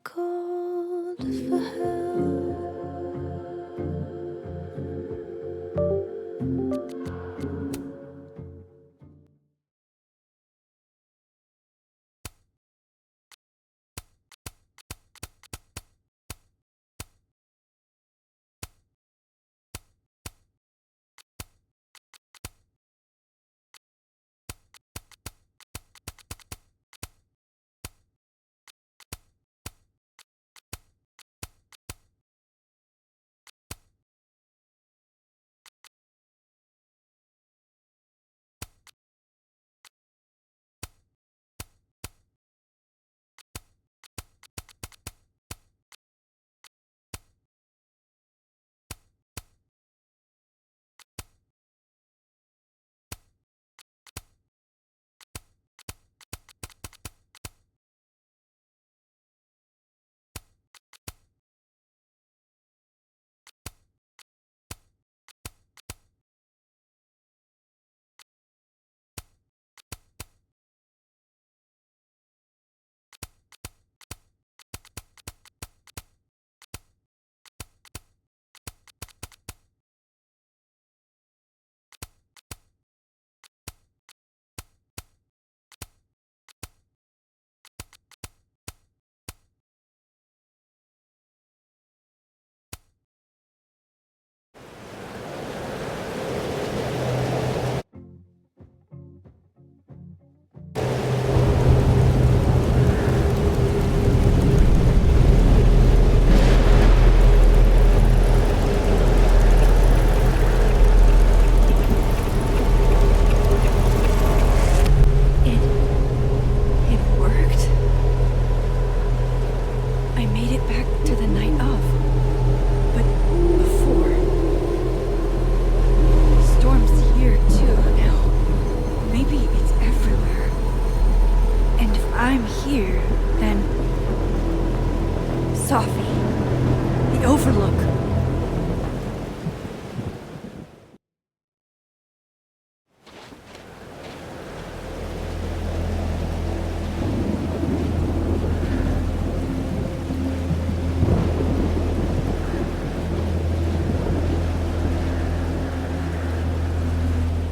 Called for help.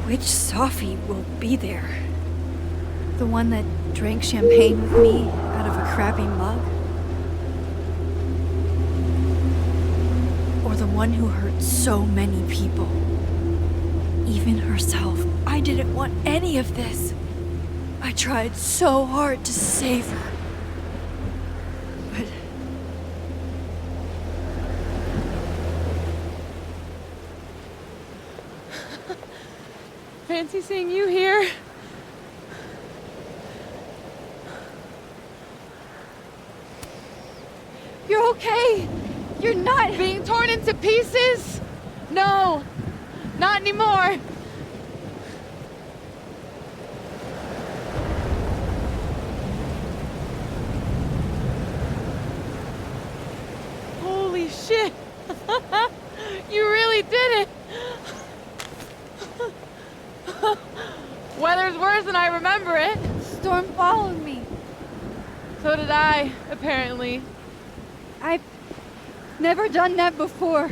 Which Sophie will be there? The one that drank champagne with me out of a crappy mug? Or the one who hurt so many people? Even herself. I didn't want any of this. I tried so hard to save her. But fancy seeing you here. you're okay. You're not Being torn into pieces? No, not anymore. Holy shit. You really did it. Weather's worse than I remember it. Storm followed me. So did I, apparently. I've never done that before.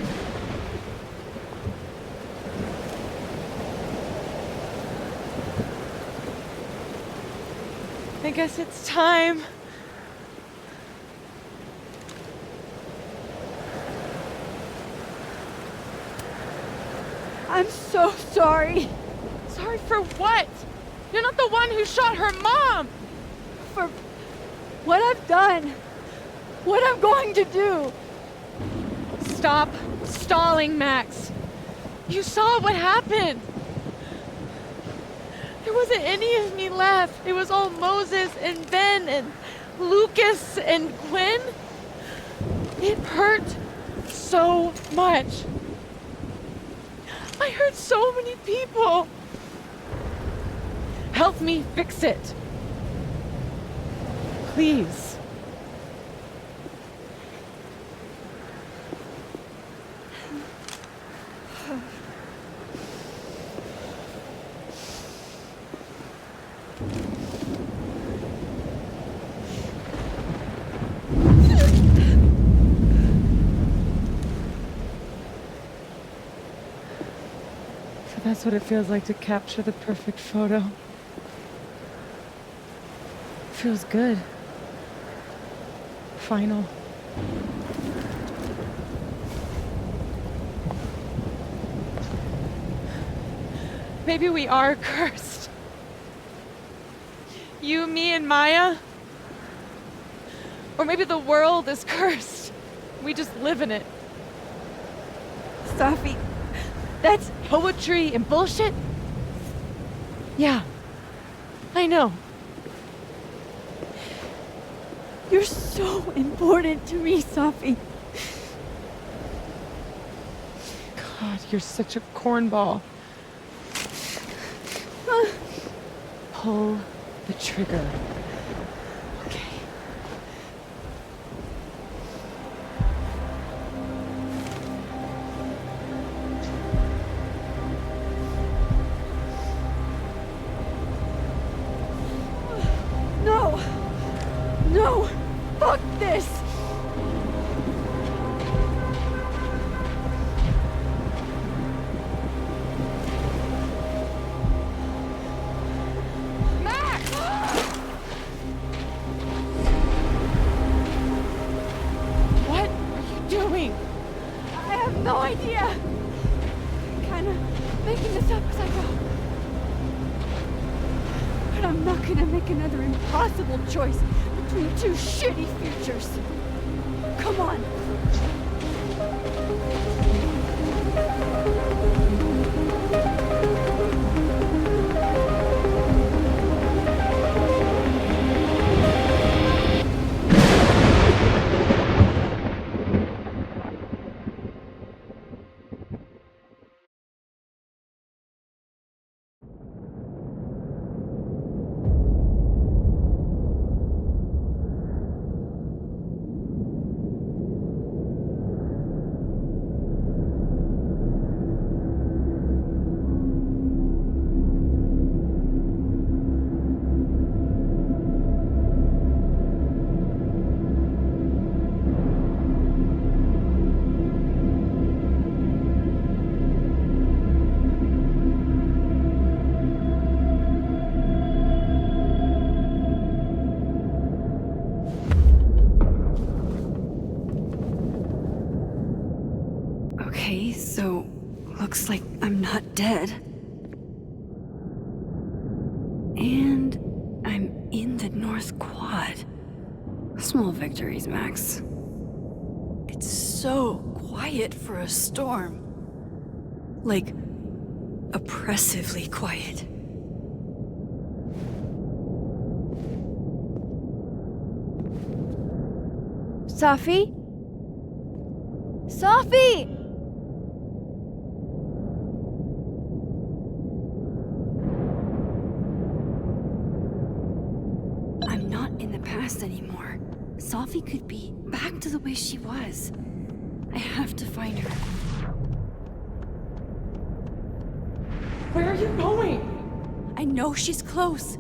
I guess it's time. I'm so sorry. Sorry for what? You're not the one who shot her mom! For what I've done. What I'm going to do. Stop stalling, Max. You saw what happened. There wasn't any of me left. It was all Moses and Ben and Lucas and Gwen. It hurt so much. I hurt so many people. Help me fix it. Please. That's what it feels like to capture the perfect photo. Feels good. Final. Maybe we are cursed. You, me, and Maya. Or maybe the world is cursed. We just live in it. Safi, that's Poetry and bullshit? Yeah. I know. You're so important to me, Safi. God, you're such a cornball. Pull the trigger. Okay. No! No! Fuck this! What are you doing? I have no idea! I'm kinda making this up as I go. But I'm not gonna make another impossible choice between two shitty futures. Come on! Okay, so looks like I'm not dead. And I'm in the North Quad. Small victories, Max. It's so quiet for a storm. Like, oppressively quiet. Safi? Safi! I'm not in the past anymore. Safi could be back to the way she was. I have to find her. Where are you going? I know she's close.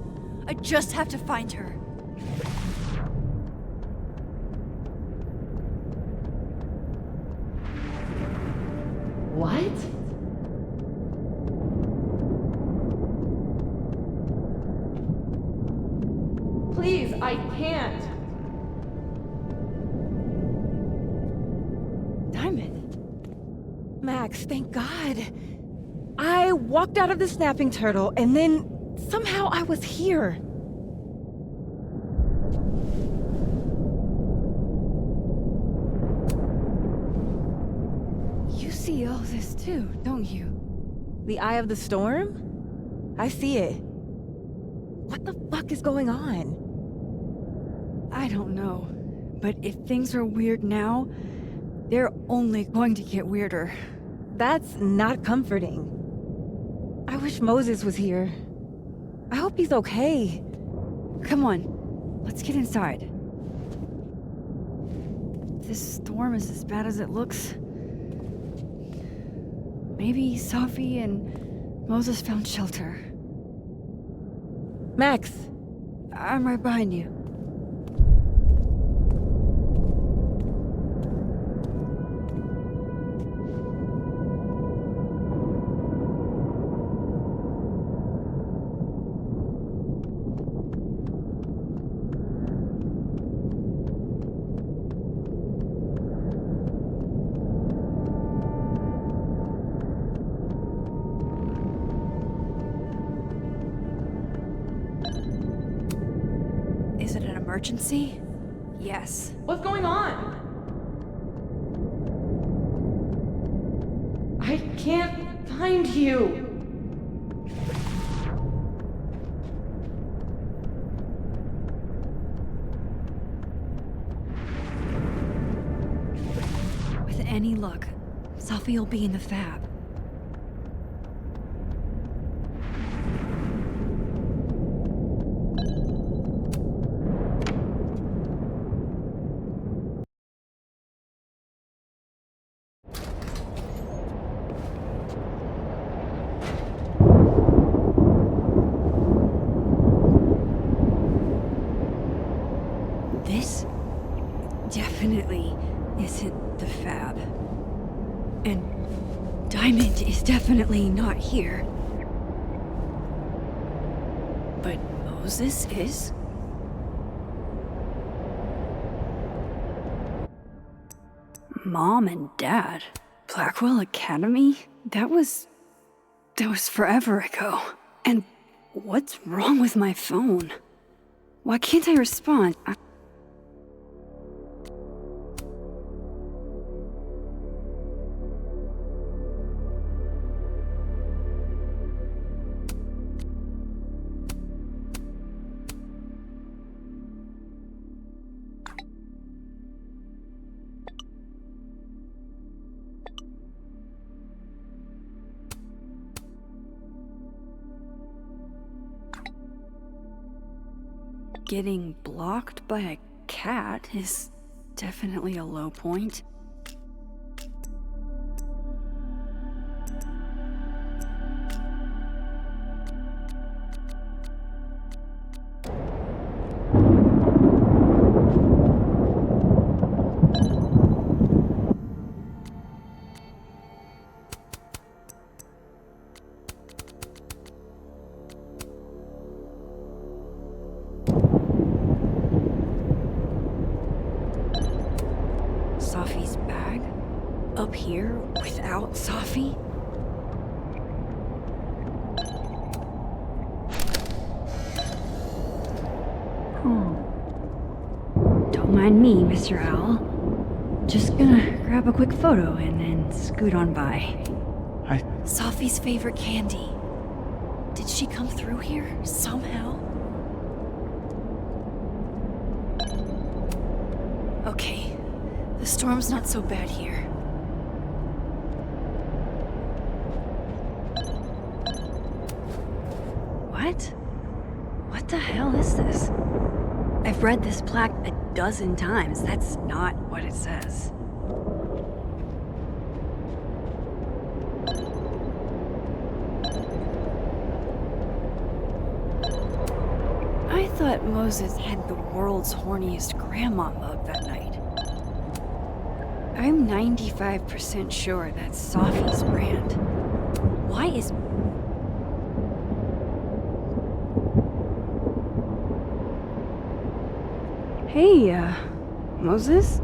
I just have to find her. What? Please, I can't. Diamond. Max, thank God. I walked out of the snapping turtle, and then somehow I was here. You see all this too, don't you? The eye of the storm? I see it. What the fuck is going on? I don't know. But if things are weird now, they're only going to get weirder. That's not comforting. I wish Moses was here. I hope he's okay. Come on, let's get inside. This storm is as bad as it looks. Maybe Safi and Moses found shelter. Max, I'm right behind you. emergency? Yes. What's going on? I can't find you. With any luck, Sophie will be in the fab. This definitely isn't the fab. And Diamond is definitely not here. But Moses is? Mom and Dad? Blackwell Academy? That was forever ago. And what's wrong with my phone? Why can't I respond? Getting blocked by a cat is definitely a low point. Sophie's bag? Up here without Sophie? Don't mind me, Mr. Owl. Just gonna grab a quick photo and then scoot on by. Hi. Sophie's favorite candy. Did she come through here somehow? Okay, the storm's not so bad here. What? What the hell is this? I've read this plaque a dozen times. That's not what it says. I thought Moses had the world's horniest grandma mug that night. I'm 95% sure that's Sophie's brand. Why is... Hey, Moses?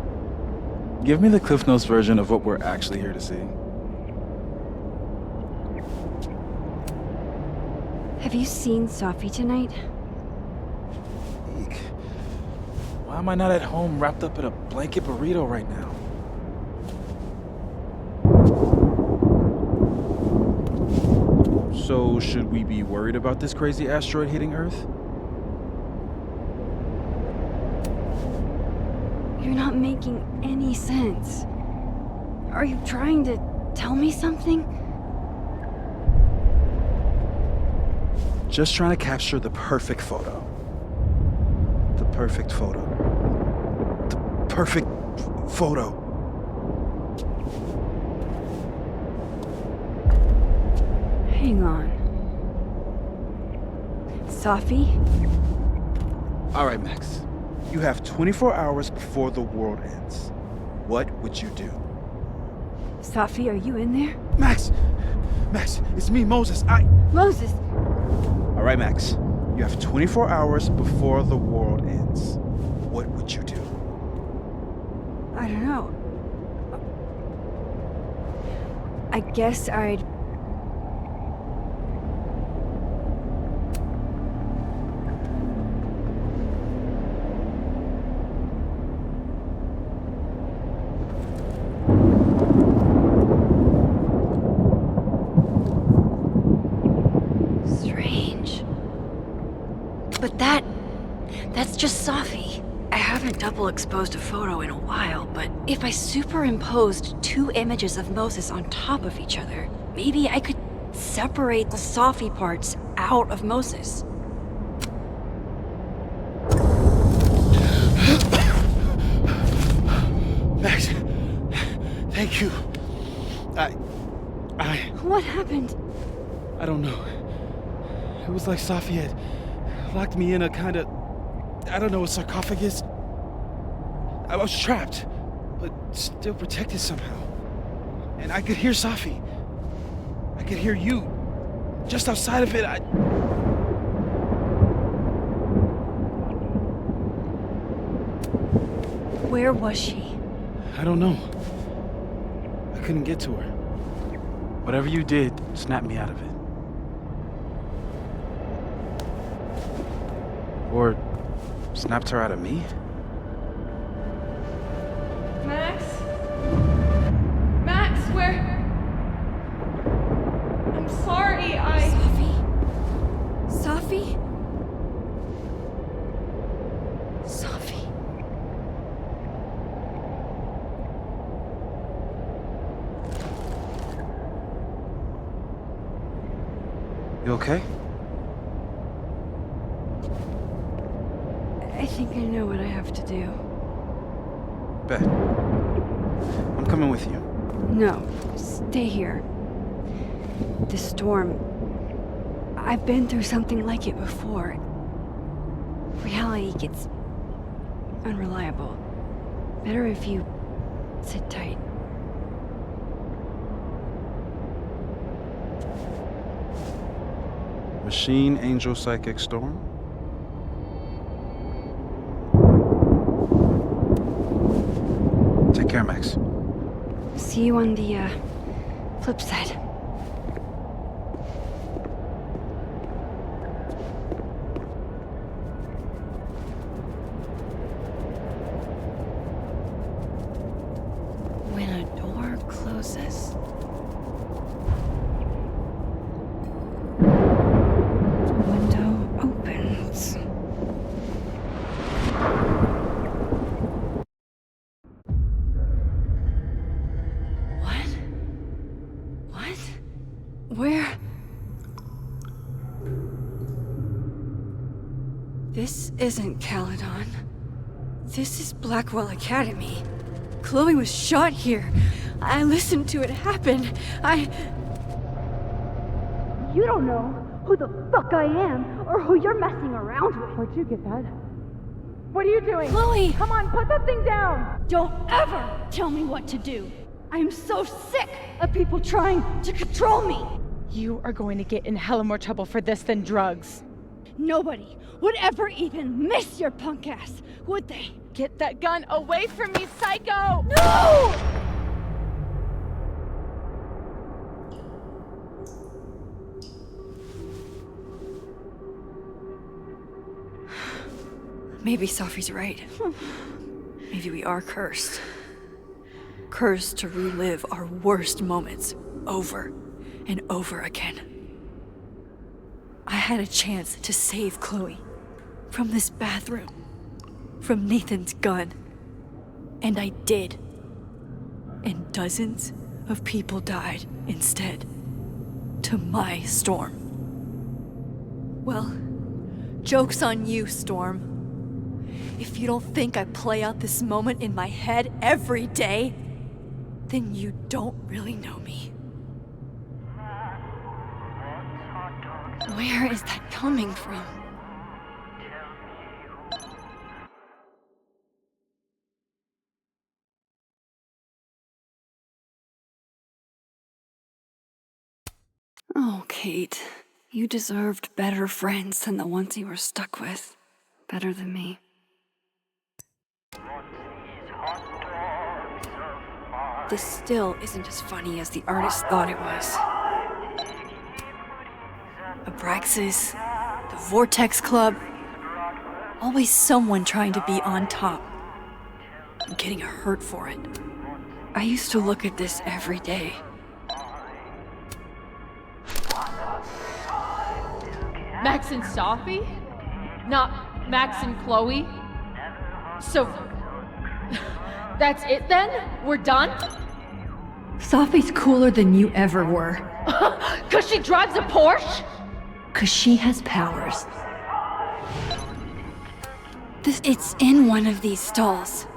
Give me the Cliff Notes version of what we're actually here to see. Have you seen Sophie tonight? Eek. Why am I not at home wrapped up in a blanket burrito right now? So, should we be worried about this crazy asteroid hitting Earth? You're not making any sense. Are you trying to tell me something? Just trying to capture the perfect photo. The perfect photo. The perfect photo. Hang on. Sophie? All right, Max. You have 24 hours before the world ends. What would you do? Sophie, are you in there? Max! Max, it's me, Moses. Moses! All right, Max. You have 24 hours before the world ends. What would you do? I don't know. I guess I'd... just Safi. I haven't double exposed a photo in a while, but if I superimposed 2 images of Moses on top of each other, maybe I could separate the Safi parts out of Moses. Max, thank you. What happened? I don't know. It was like Safi had locked me in a kind of, I don't know, a sarcophagus. I was trapped, but still protected somehow. And I could hear Safi. I could hear you. Just outside of it, Where was she? I don't know. I couldn't get to her. Whatever you did snapped me out of it. Or snapped her out of me? Max? Max, where? I'm sorry, Safi? Safi? You okay? I think I know what I have to do. Bet. I'm coming with you. No, stay here. This storm... I've been through something like it before. Reality gets unreliable. Better if you sit tight. Machine Angel Psychic Storm? Take care, Max. See you on the, flip side. When a door closes, a window opens. What? Where? This isn't Caledon. This is Blackwell Academy. Chloe was shot here. I listened to it happen. You don't know who the fuck I am or who you're messing around with. Where'd you get that? What are you doing? Chloe! Come on, put that thing down! Don't ever tell me what to do. I am so sick of people trying to control me. You are going to get in hella more trouble for this than drugs. Nobody would ever even miss your punk ass, would they? Get that gun away from me, psycho! No! Maybe Safi's right. Maybe we are cursed. Cursed to relive our worst moments over and over again. I had a chance to save Chloe from this bathroom, from Nathan's gun, and I did. And dozens of people died instead, to my Storm. Well, joke's on you, Storm. If you don't think I play out this moment in my head every day, then you don't really know me. Where is that coming from? Oh, Kate, you deserved better friends than the ones you were stuck with. Better than me. This still isn't as funny as the artist thought it was. Abraxas, the Vortex Club, always someone trying to be on top and getting hurt for it. I used to look at this every day. Max and Safi? Not Max and Chloe. So, that's it then? We're done? Safi's cooler than you ever were. 'Cause she drives a Porsche? 'Cause she has powers. It's in one of these stalls.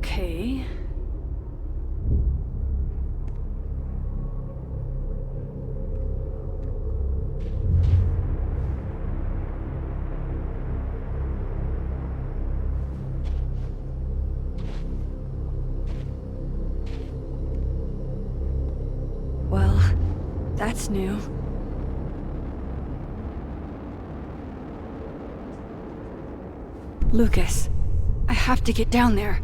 Okay. Well, that's new. Lucas, I have to get down there.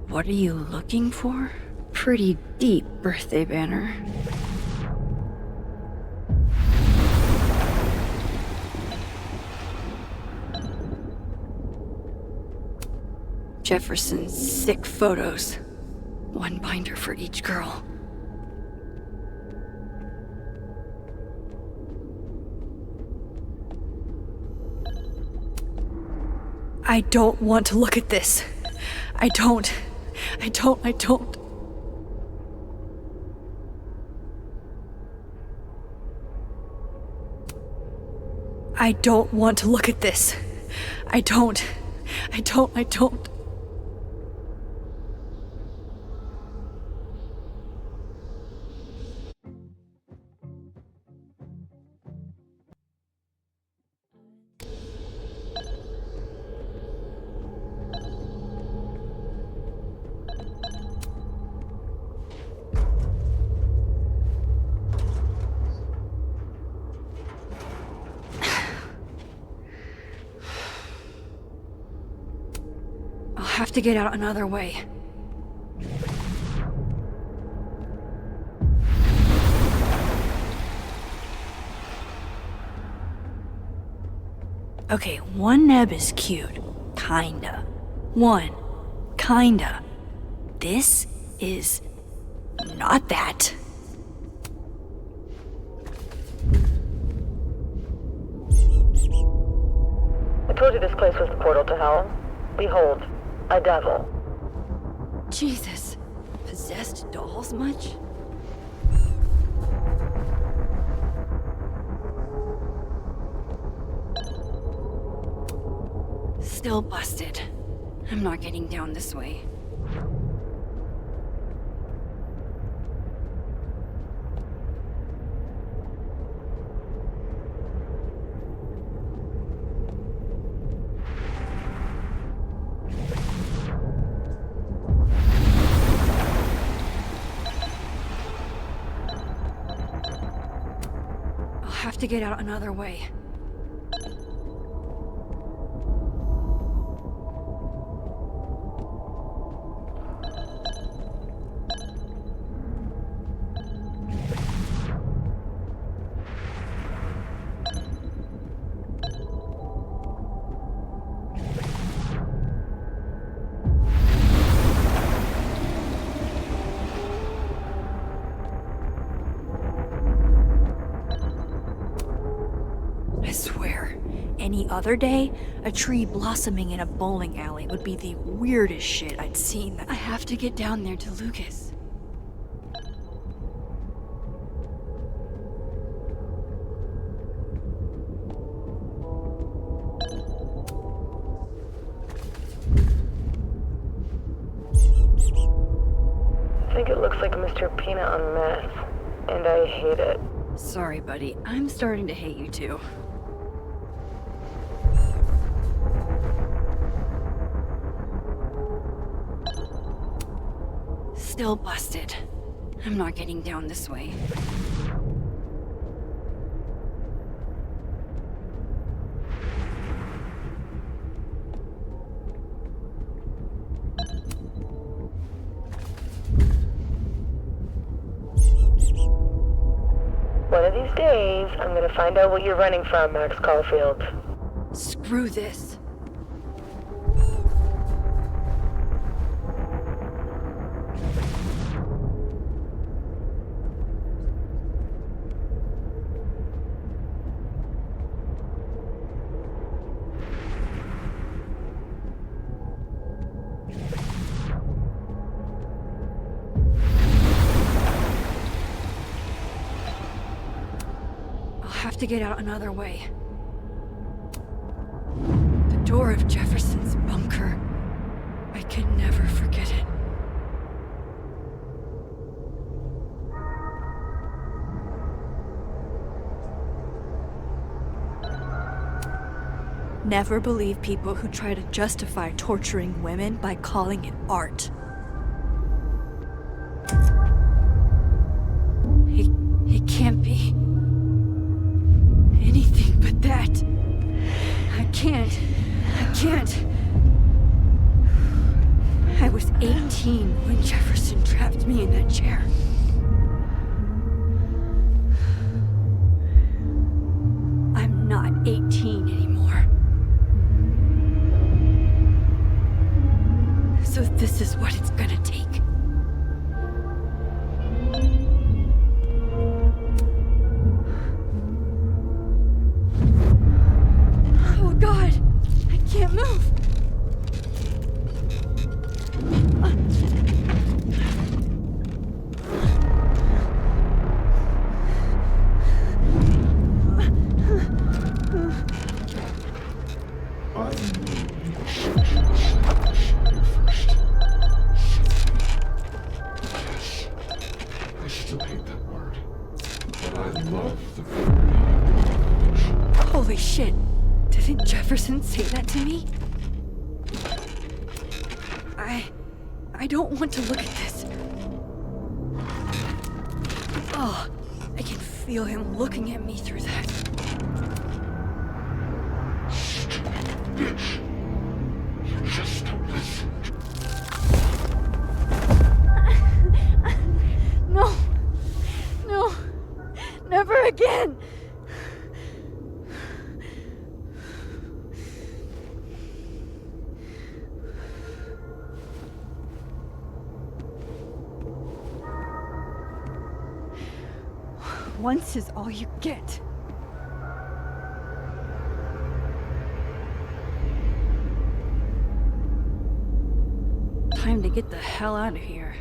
What are you looking for? Pretty deep birthday banner. Jefferson's sick photos. One binder for each girl. I don't want to look at this. I don't. I don't. I don't want to look at this. I don't. I don't. I'll have to get out another way. Okay, one neb is cute. Kinda. One. Kinda. This is not that. I told you this place was the portal to hell. Behold, a devil. Jesus. Possessed dolls much? Still busted. I'm not getting down this way. I'll have to get out another way. I swear, any other day, a tree blossoming in a bowling alley would be the weirdest shit I'd seen. I have to get down there to Lucas. think it looks like Mr. Peanut on meth, and I hate it. Sorry, buddy. I'm starting to hate you too. Still busted. I'm not getting down this way. One of these days, I'm gonna find out what you're running from, Max Caulfield. Screw this. Have to get out another way. The door of Jefferson's bunker. I can never forget it. Never believe people who try to justify torturing women by calling it art. It can't be anything but that. I can't. I was 18 when Jefferson trapped me in that chair. I'm not 18 anymore. So this is what it's gonna take. Oh God, I can't move. I still hate that word, but I love the purity. Holy shit. Didn't Jefferson say that to me? I don't want to look at this. Oh, I can feel him looking at me through that. Bitch. Just don't listen. No, never again. Once is all you get. Time to get the hell out of here.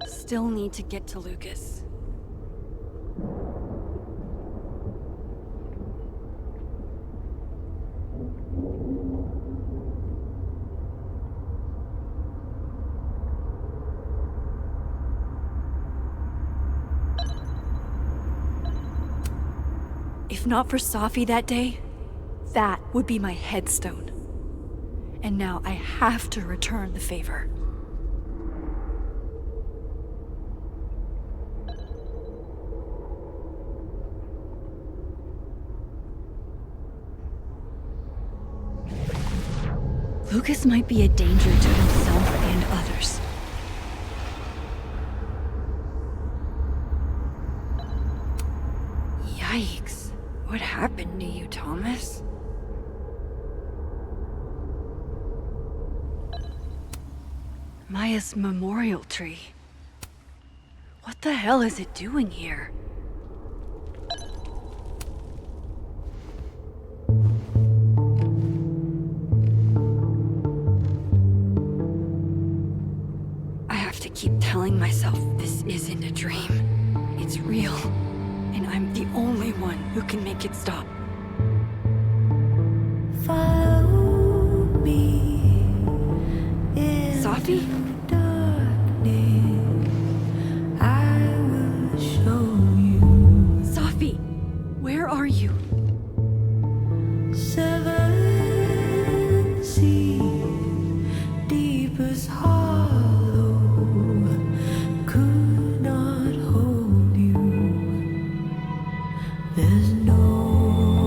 Still need to get to Lucas. If not for Safi that day, that would be my headstone. And now I have to return the favor. Lucas might be a danger to himself and others. Yikes. What happened to you, Thomas? Maya's memorial tree. What the hell is it doing here? one who can make it stop. Follow me in Safi? darkness. I will show you Safi, where are you? 7 seas, deepest hollow, could not hold you. There's no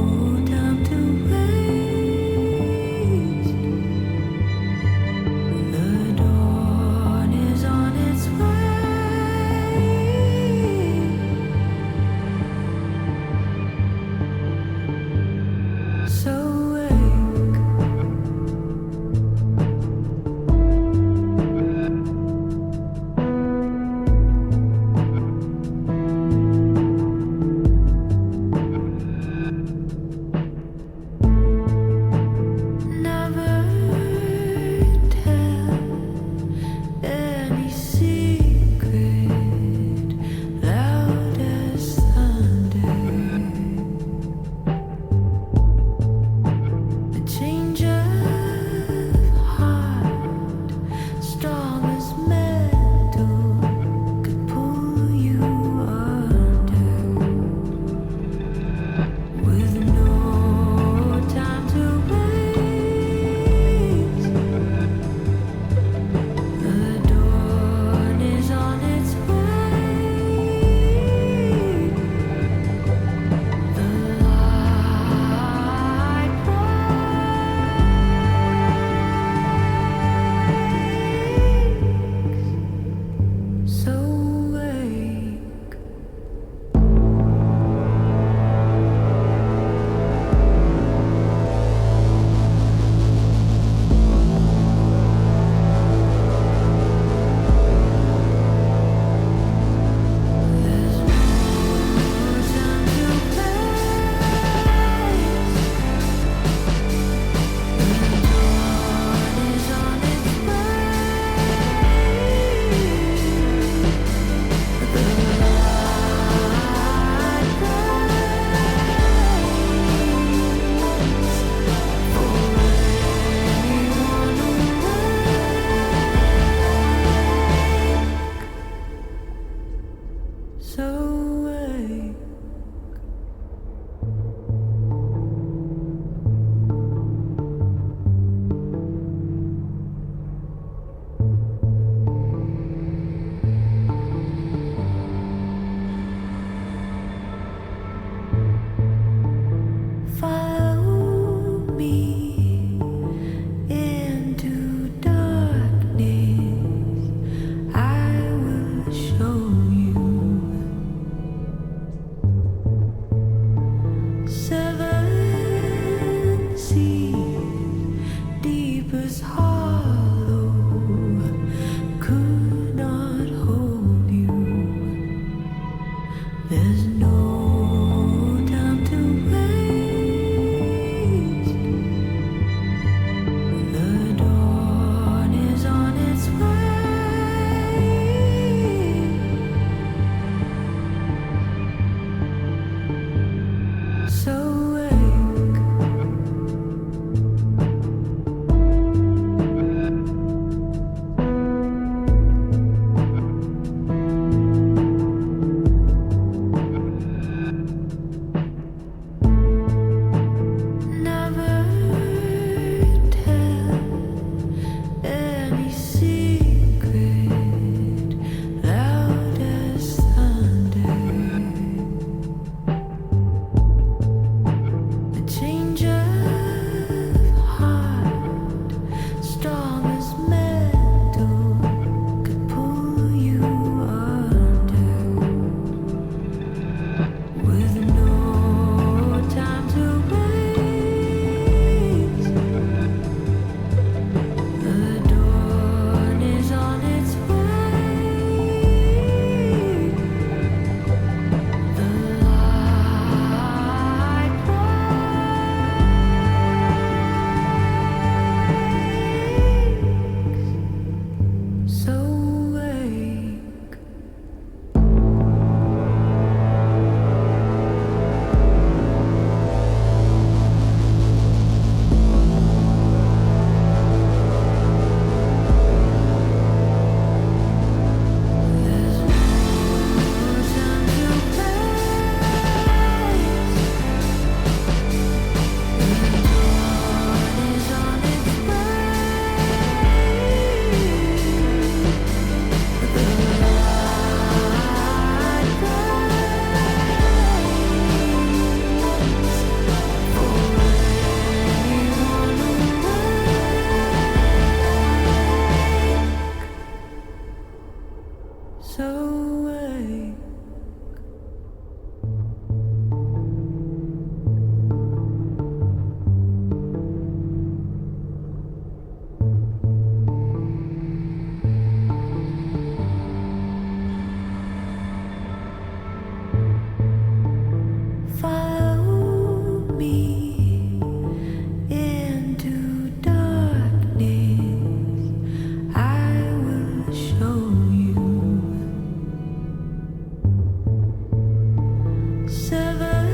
Seven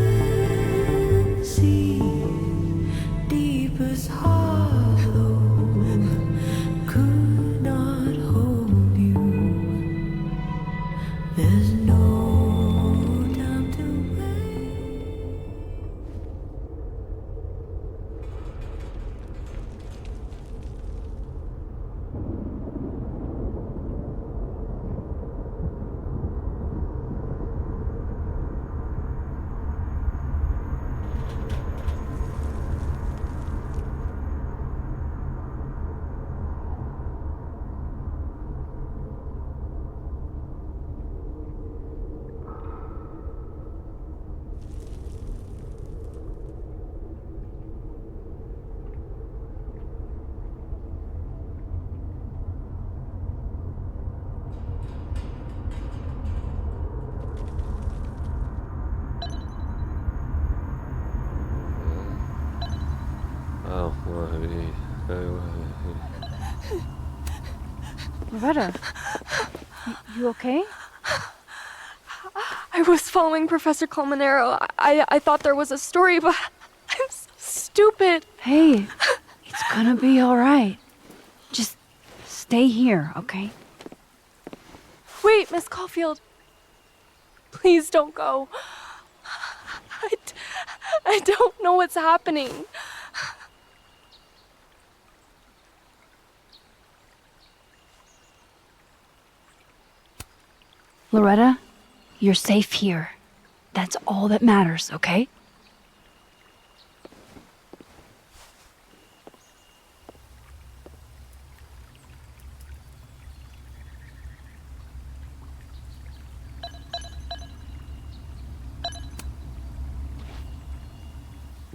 seas, deepest hollow, could not hold you. There's no time to wait. Loretta, you okay? I was following Professor Colmenero. I thought there was a story, but I'm so stupid. Hey, it's gonna be alright. Just stay here, okay? Wait, Miss Caulfield. Please don't go. I don't know what's happening. Loretta, you're safe here. That's all that matters, okay?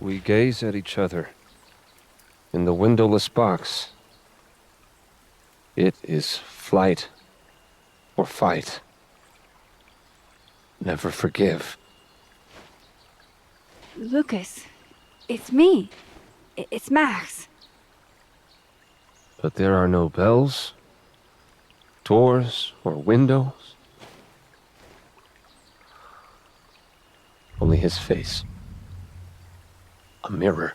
We gaze at each other in the windowless box. It is flight or fight. Never forgive. Lucas, it's me. It's Max. But there are no bells, doors, or windows. Only his face. A mirror.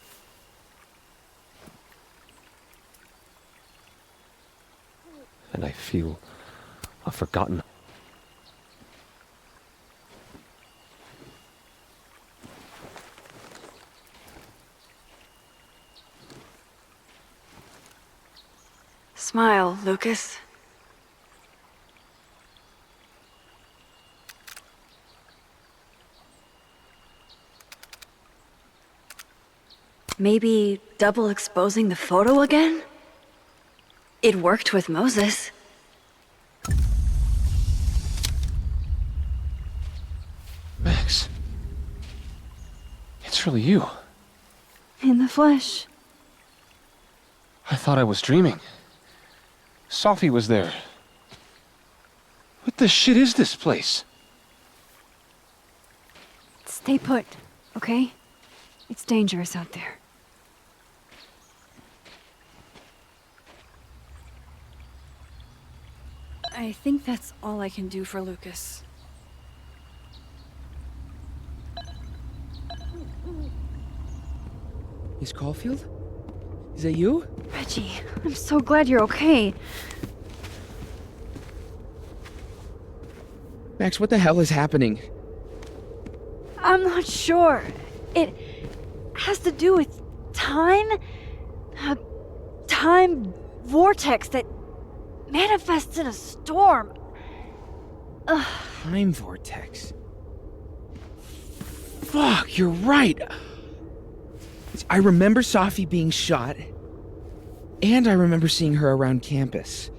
And I feel a forgotten. Smile, Lucas. Maybe double exposing the photo again? It worked with Moses. Max. It's really you. In the flesh. I thought I was dreaming. Sophie was there. What the shit is this place? Stay put, okay? It's dangerous out there. I think that's all I can do for Lucas. Miss Caulfield? Is that you? Reggie, I'm so glad you're okay. Max, what the hell is happening? I'm not sure. It has to do with time? A time vortex that manifests in a storm. Ugh. Time vortex. Fuck, you're right. I remember Sophie being shot, and I remember seeing her around campus.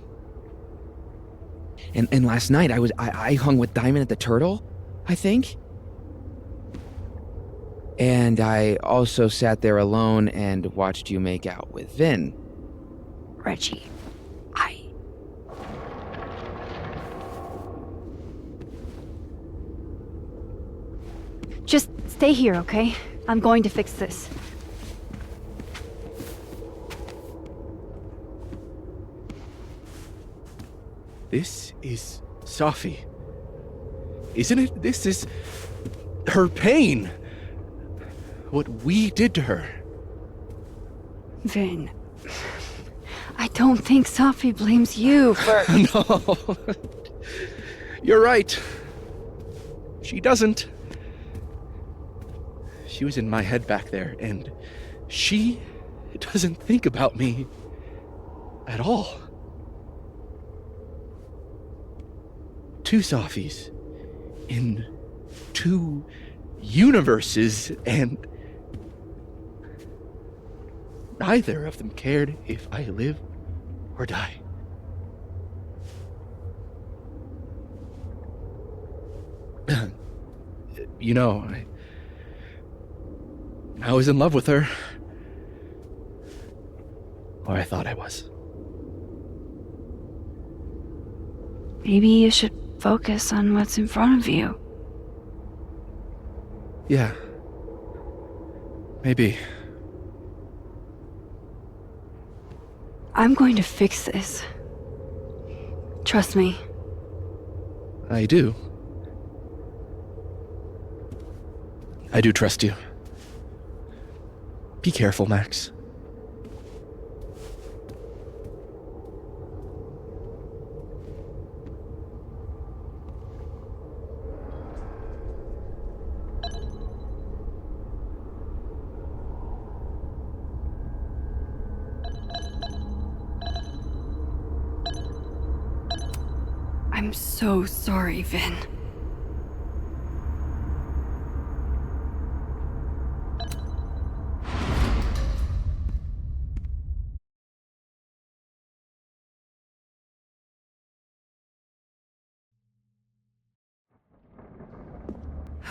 And last night I hung with Diamond at the Turtle, I think. And I also sat there alone and watched you make out with Vin. Reggie, Just stay here, okay? I'm going to fix this. This is Sophie. Isn't it? This is... her pain. What we did to her. Vin, I don't think Safi blames you for... No. You're right. She doesn't. She was in my head back there, and she doesn't think about me at all. 2 Safis in 2 universes, and neither of them cared if I live or die. You know, I was in love with her. Or I thought I was. Maybe you should focus on what's in front of you. Yeah. Maybe. I'm going to fix this. Trust me. I do. I do trust you. Be careful, Max. I'm so sorry, Vin.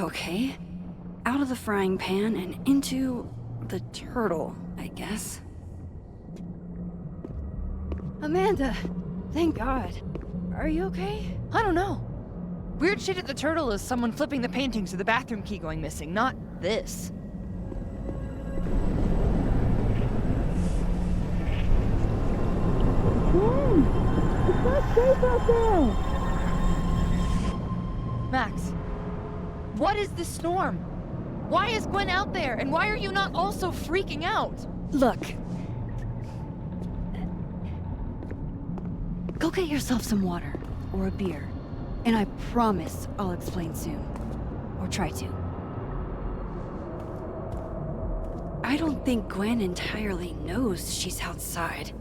Okay, out of the frying pan and into the turtle, I guess. Amanda, thank God. Are you okay? I don't know. Weird shit at the turtle is someone flipping the paintings or the bathroom key going missing, not this. It's not safe out there! Max, what is this storm? Why is Gwen out there, and why are you not also freaking out? Look. Go get yourself some water, or a beer, and I promise I'll explain soon. Or try to. I don't think Gwen entirely knows she's outside.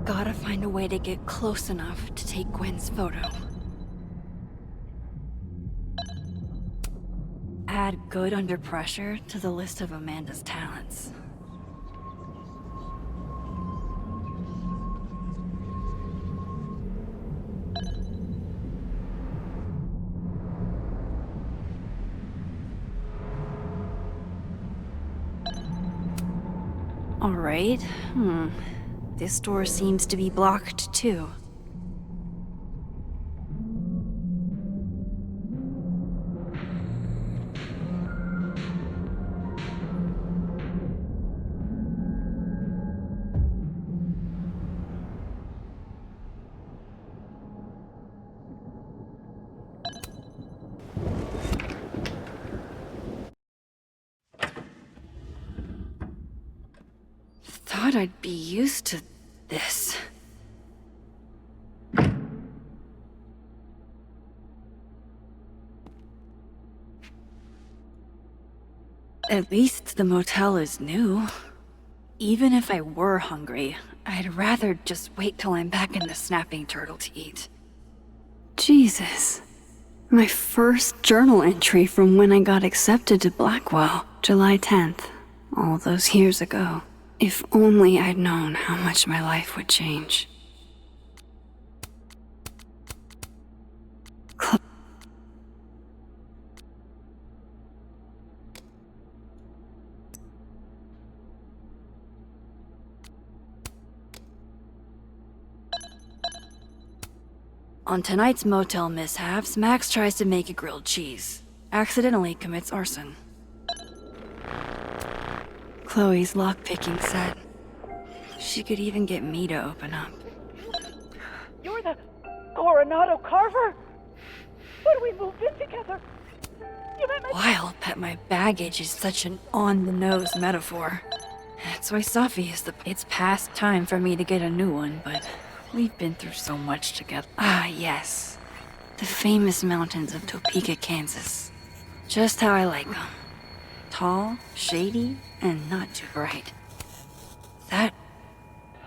Gotta find a way to get close enough to take Gwen's photo. Add good under pressure to the list of Amanda's talents. All right. This door seems to be blocked too. Thought I'd be used to this. At least the motel is new. Even if I were hungry, I'd rather just wait till I'm back in the snapping turtle to eat. Jesus. My first journal entry from when I got accepted to Blackwell, July 10th, all those years ago. If only I'd known how much my life would change. On tonight's motel mishaps, Max tries to make a grilled cheese. Accidentally commits arson. Chloe's lockpicking set. She could even get me to open up. You're the Coronado Carver? When we moved in together, you made my... While pet my baggage is such an on-the-nose metaphor. That's why Safi is the... It's past time for me to get a new one, but we've been through so much together. Ah, yes. The famous mountains of Topeka, Kansas. Just how I like them. Tall, shady, and not too bright. That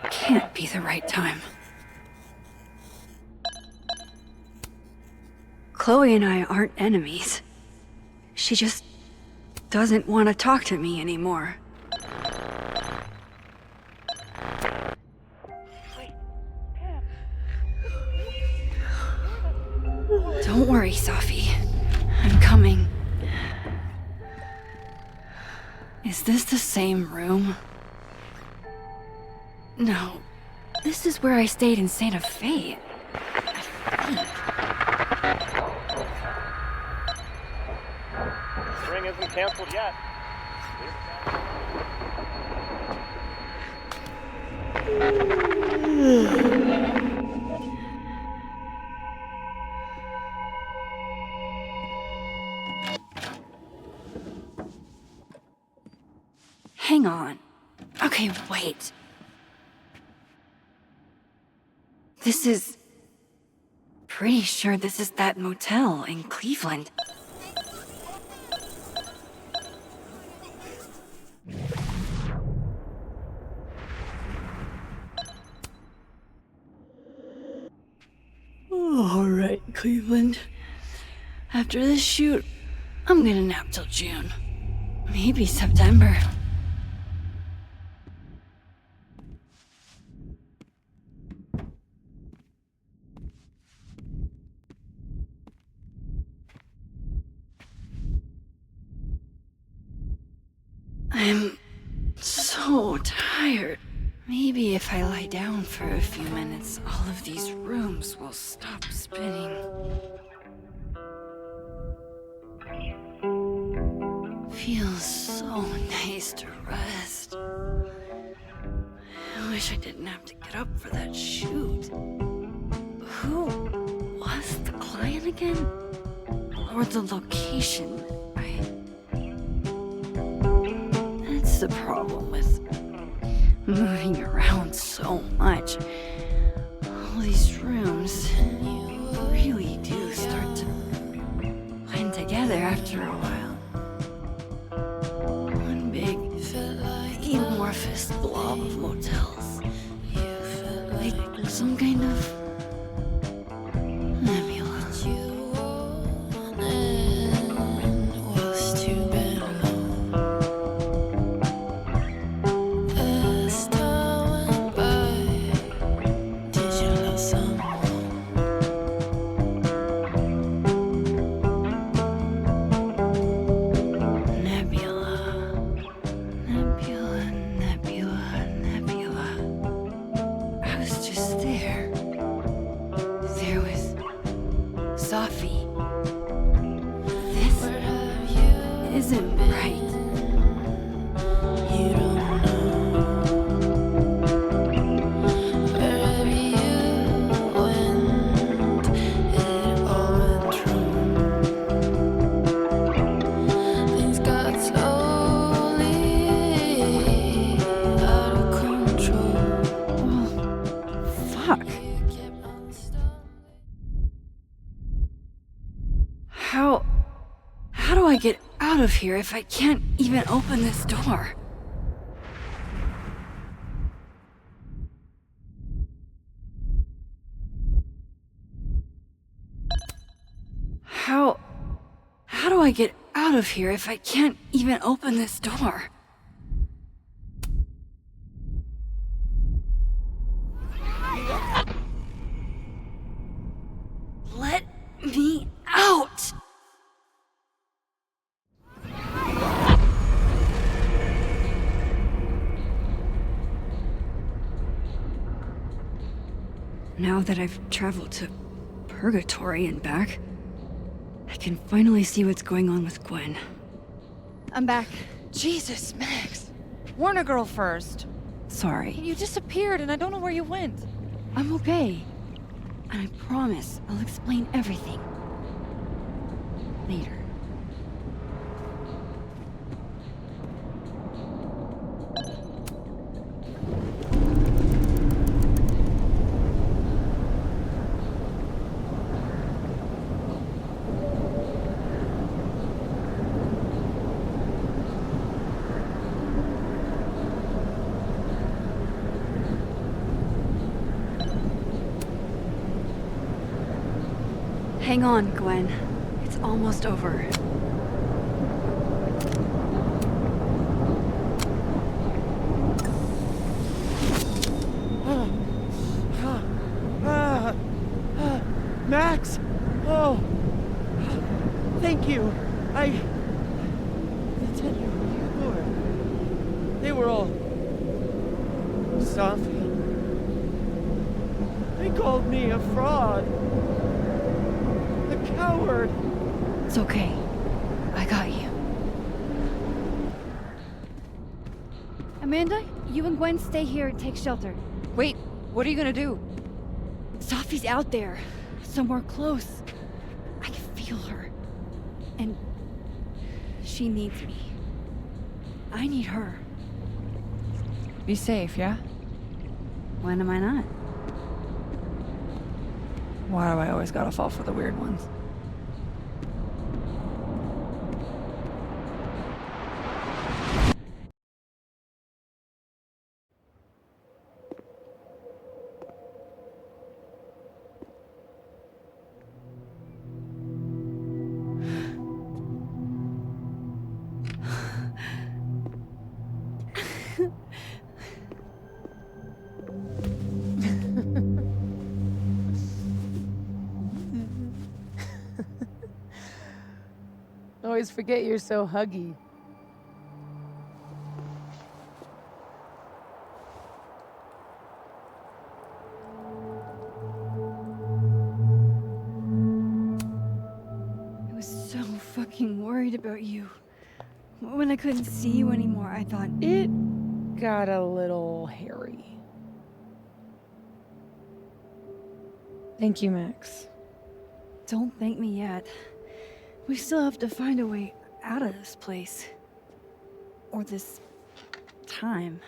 can't be the right time. Chloe and I aren't enemies. She just doesn't want to talk to me anymore. Don't worry, Safi. I'm coming. Is this the same room? No. This is where I stayed in Santa Fe. I think. String isn't canceled yet. Hang on. Okay, wait. This is... Pretty sure this is that motel in Cleveland. All right, Cleveland. After this shoot, I'm gonna nap till June. Maybe September. I'm so tired. Maybe if I lie down for a few minutes, all of these rooms will stop spinning. Feels so nice to rest. I wish I didn't have to get up for that shoot. Who was the client again? Or the location? That's the problem with moving around so much. All these rooms, you really do start to blend together after a while. One big, amorphous blob of motels. Like some kind of nebula. How do I get out of here if I can't even open this door? How do I get out of here if I can't even open this door? Let me out! Now that I've traveled to Purgatory and back, I can finally see what's going on with Gwen. I'm back. Jesus, Max. Warn a girl first. Sorry. You disappeared and I don't know where you went. I'm okay. And I promise I'll explain everything. later. Hang on, Gwen. It's almost over. Max! Oh! Thank you. I tell you who you were. They were all... Sophie. They called me a fraud. A coward. It's okay. I got you. Amanda, you and Gwen stay here and take shelter. Wait, what are you gonna do? Sophie's out there, somewhere close. I can feel her. And she needs me. I need her. Be safe, yeah? When am I not? Why do I always gotta fall for the weird ones? Always forget you're so huggy. I was so fucking worried about you. When I couldn't see you anymore, I thought, It got a little hairy. Thank you, Max. don't thank me yet. We still have to find a way out of this place. Or this time.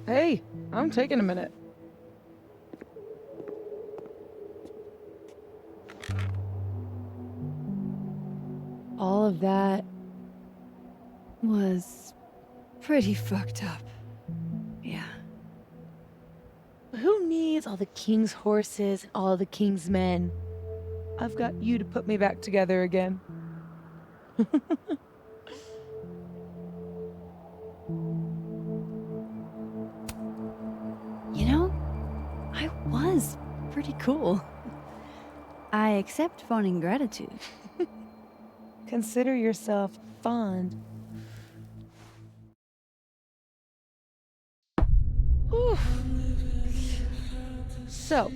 Hey, I'm taking a minute. All of that Was pretty fucked up. Yeah. Who needs all the king's horses and all the king's men? I've got you to put me back together again. You know, I was pretty cool. I accept fawning gratitude. Consider yourself fond. Oof. So,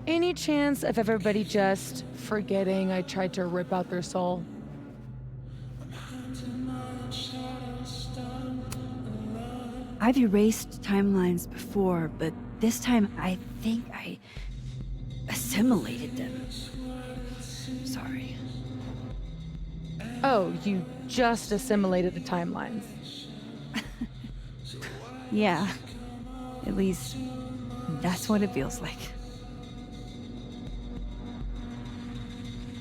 any chance of everybody just forgetting I tried to rip out their soul? I've erased timelines before, but this time I think I assimilated them. Sorry. Oh, you just assimilated the timelines. Yeah. At least, that's what it feels like.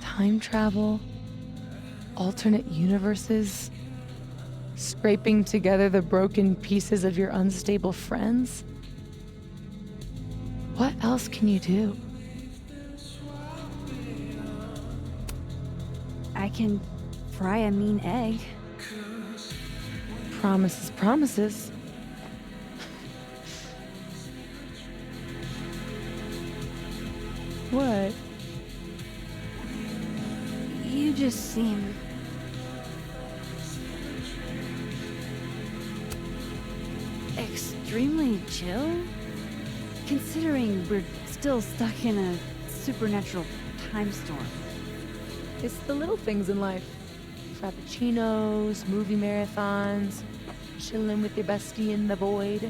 Time travel, alternate universes, scraping together the broken pieces of your unstable friends. What else can you do? I can fry a mean egg. Promises, promises. What? You just seem... extremely chill? Considering we're still stuck in a supernatural time storm. It's the little things in life. Frappuccinos, movie marathons, chilling with your bestie in the void.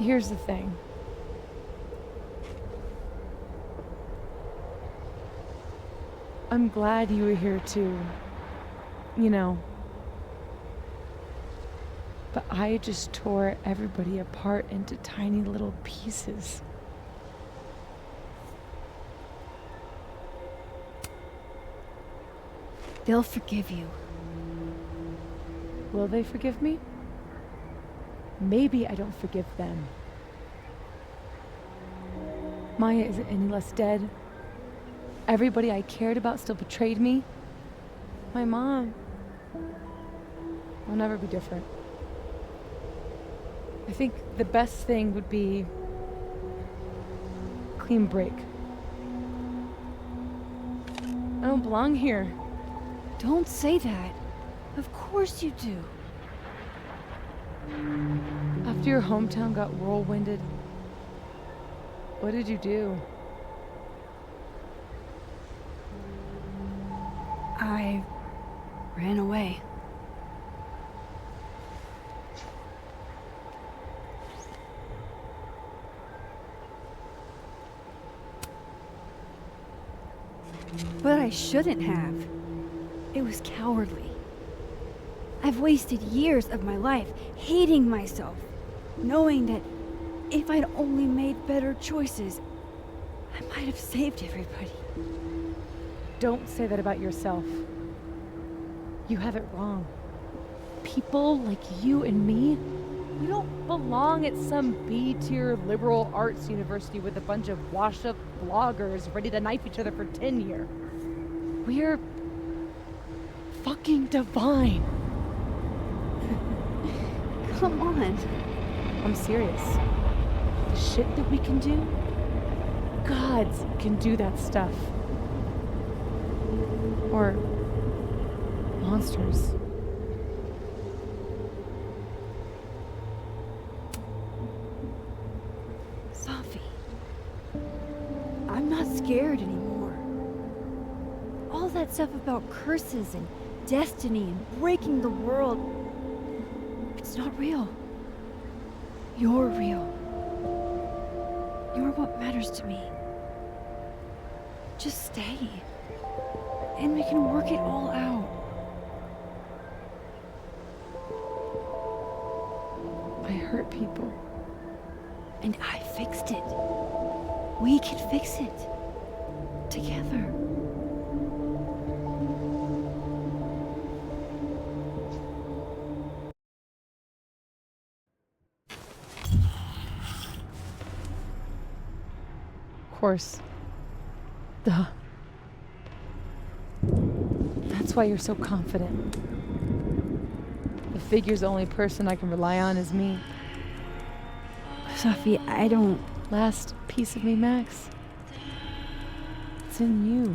Here's the thing. I'm glad you were here too. You know. But I just tore everybody apart into tiny little pieces. They'll forgive you. Will they forgive me? Maybe I don't forgive them. Maya isn't any less dead. Everybody I cared about still betrayed me. My mom will never be different. I think the best thing would be a clean break. I don't belong here. Don't say that. Of course you do. After your hometown got whirlwinded, what did you do? I ran away. But I shouldn't have. It was cowardly. I've wasted years of my life hating myself, knowing that if I'd only made better choices, I might have saved everybody. Don't say that about yourself. You have it wrong. People like you and me, we don't belong at some B-tier liberal arts university with a bunch of washed-up bloggers ready to knife each other for tenure. We're fucking divine. Come on. I'm serious. The shit that we can do, gods can do that stuff. Or monsters. Safi, I'm not scared anymore. All that stuff about curses and destiny and breaking the world, it's not real. You're real. You're what matters to me. Just stay. And we can work it all out. I hurt people. And I fixed it. We can fix it. Together. Of course. Duh. That's why you're so confident. The figure's the only person I can rely on is me. Safi, I don't... Last piece of me, Max. It's in you.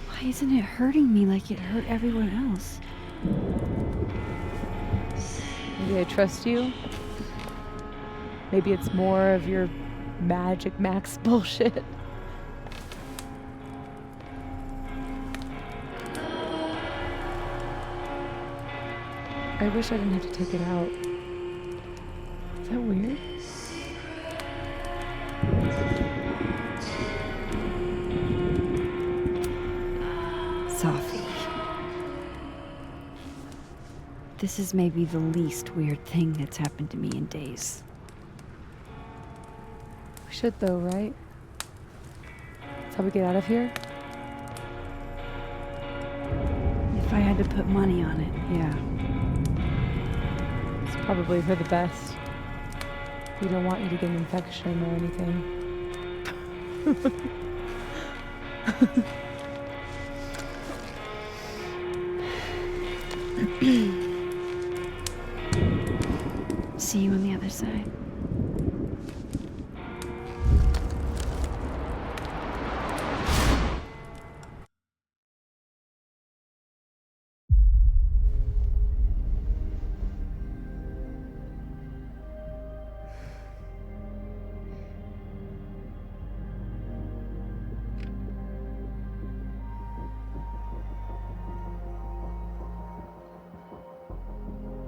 Why isn't it hurting me like it hurt everyone else? Maybe I trust you. Maybe it's more of your Magic Max bullshit. I wish I didn't have to take it out. Is that weird? Safi. This is maybe the least weird thing that's happened to me in days. We should though, right? That's how we get out of here? If I had to put money on it, yeah. It's probably for the best. We don't want you to get an infection or anything. See you on the other side.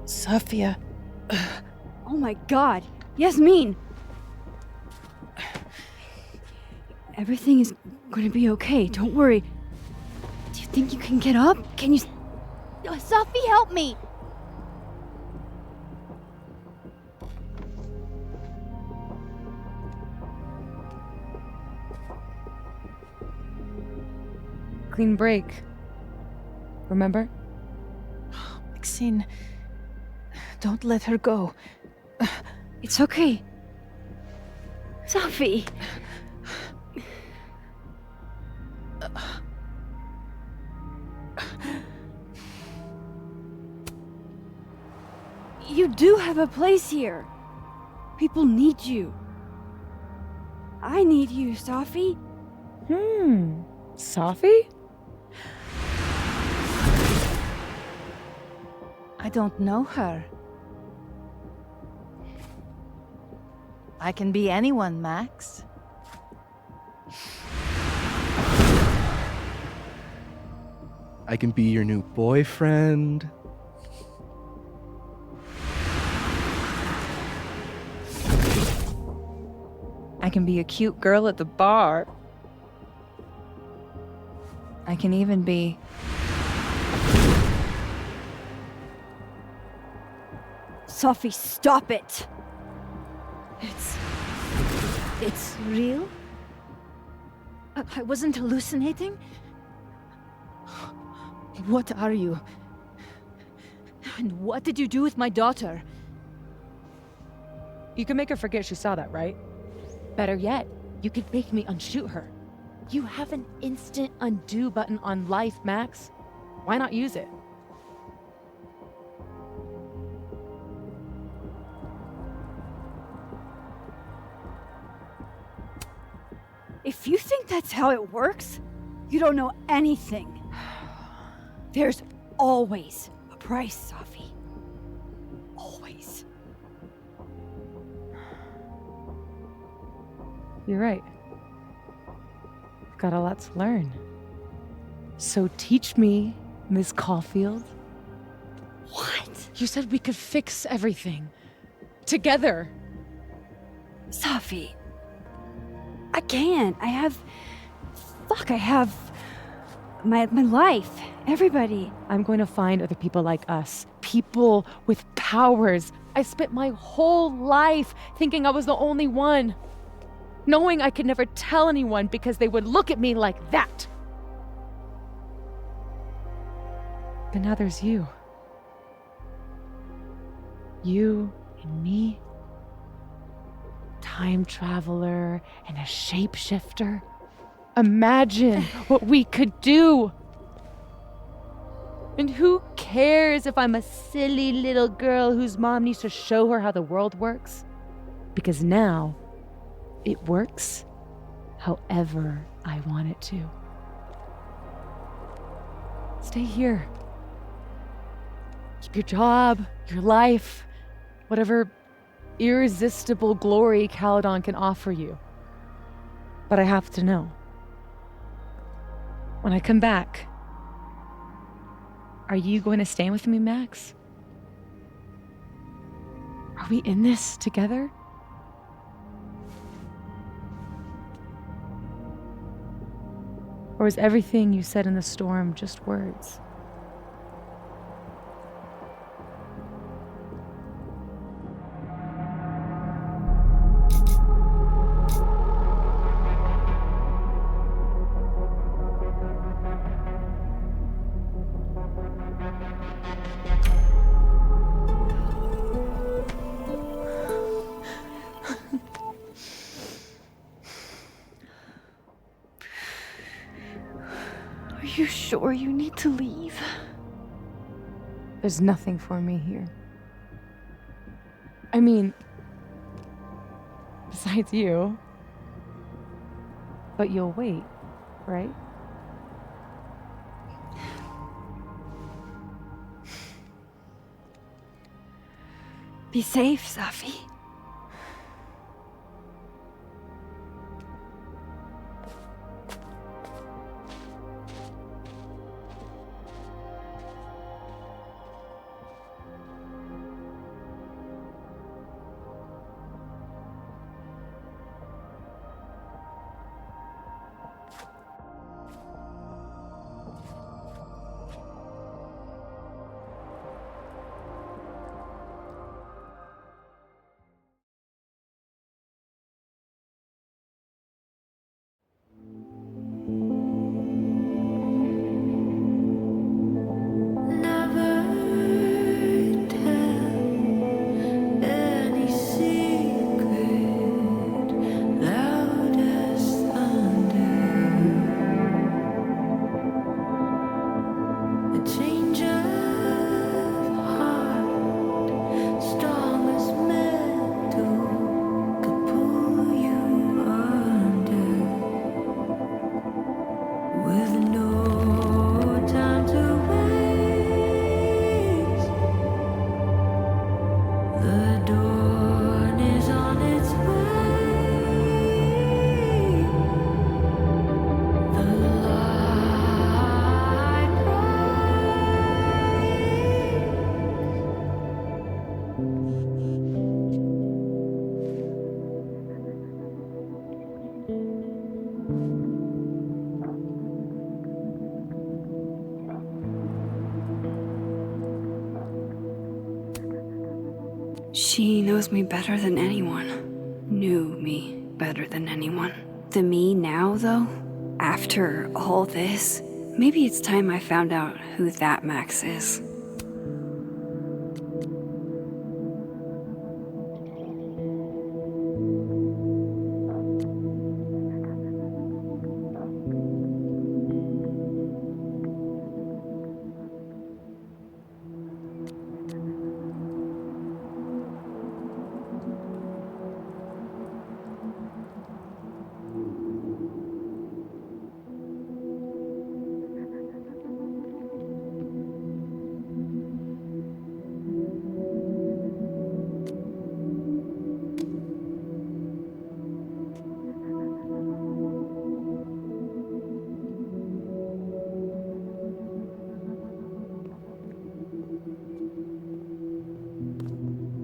Sophia. Oh my god. Yasmin! Everything is gonna be okay. Don't worry. Do you think you can get up? Can you... Sophie, help me! Clean break. Remember? Maxine, don't let her go. It's okay. Sophie! You do have a place here. People need you. I need you, Sophie. Sophie? I don't know her. I can be anyone, Max. I can be your new boyfriend. I can be a cute girl at the bar. I can even be... Sophie, stop it! It's real? I wasn't hallucinating? What are you? And what did you do with my daughter? You can make her forget she saw that, right? Better yet, you could make me unshoot her. You have an instant undo button on life, Max. Why not use it? If you think that's how it works, you don't know anything. There's always a price, Sophie. Always. You're right. I've got a lot to learn. So teach me, Miss Caulfield. What? You said we could fix everything. Together. Sophie. I can't. I have my life. Everybody. I'm going to find other people like us. People with powers. I spent my whole life thinking I was the only one. Knowing I could never tell anyone because they would look at me like that. But now there's you. You and me. Time traveler and a shapeshifter. Imagine what we could do. And who cares if I'm a silly little girl whose mom needs to show her how the world works? Because now, it works however I want it to. Stay here. Keep your job, your life, whatever irresistible glory Caledon can offer you. But I have to know. When I come back, are you going to stay with me, Max? Are we in this together? Or is everything you said in the storm just words? Are you sure you need to leave? There's nothing for me here. I mean, besides you. But you'll wait, right? Be safe, Sophie. A change of heart, strong as metal, could pull you under. With no time to waste, the dawn is on its way. The light She knows me better than anyone. Knew me better than anyone. The me now, though, after all this, maybe it's time I found out who that Max is.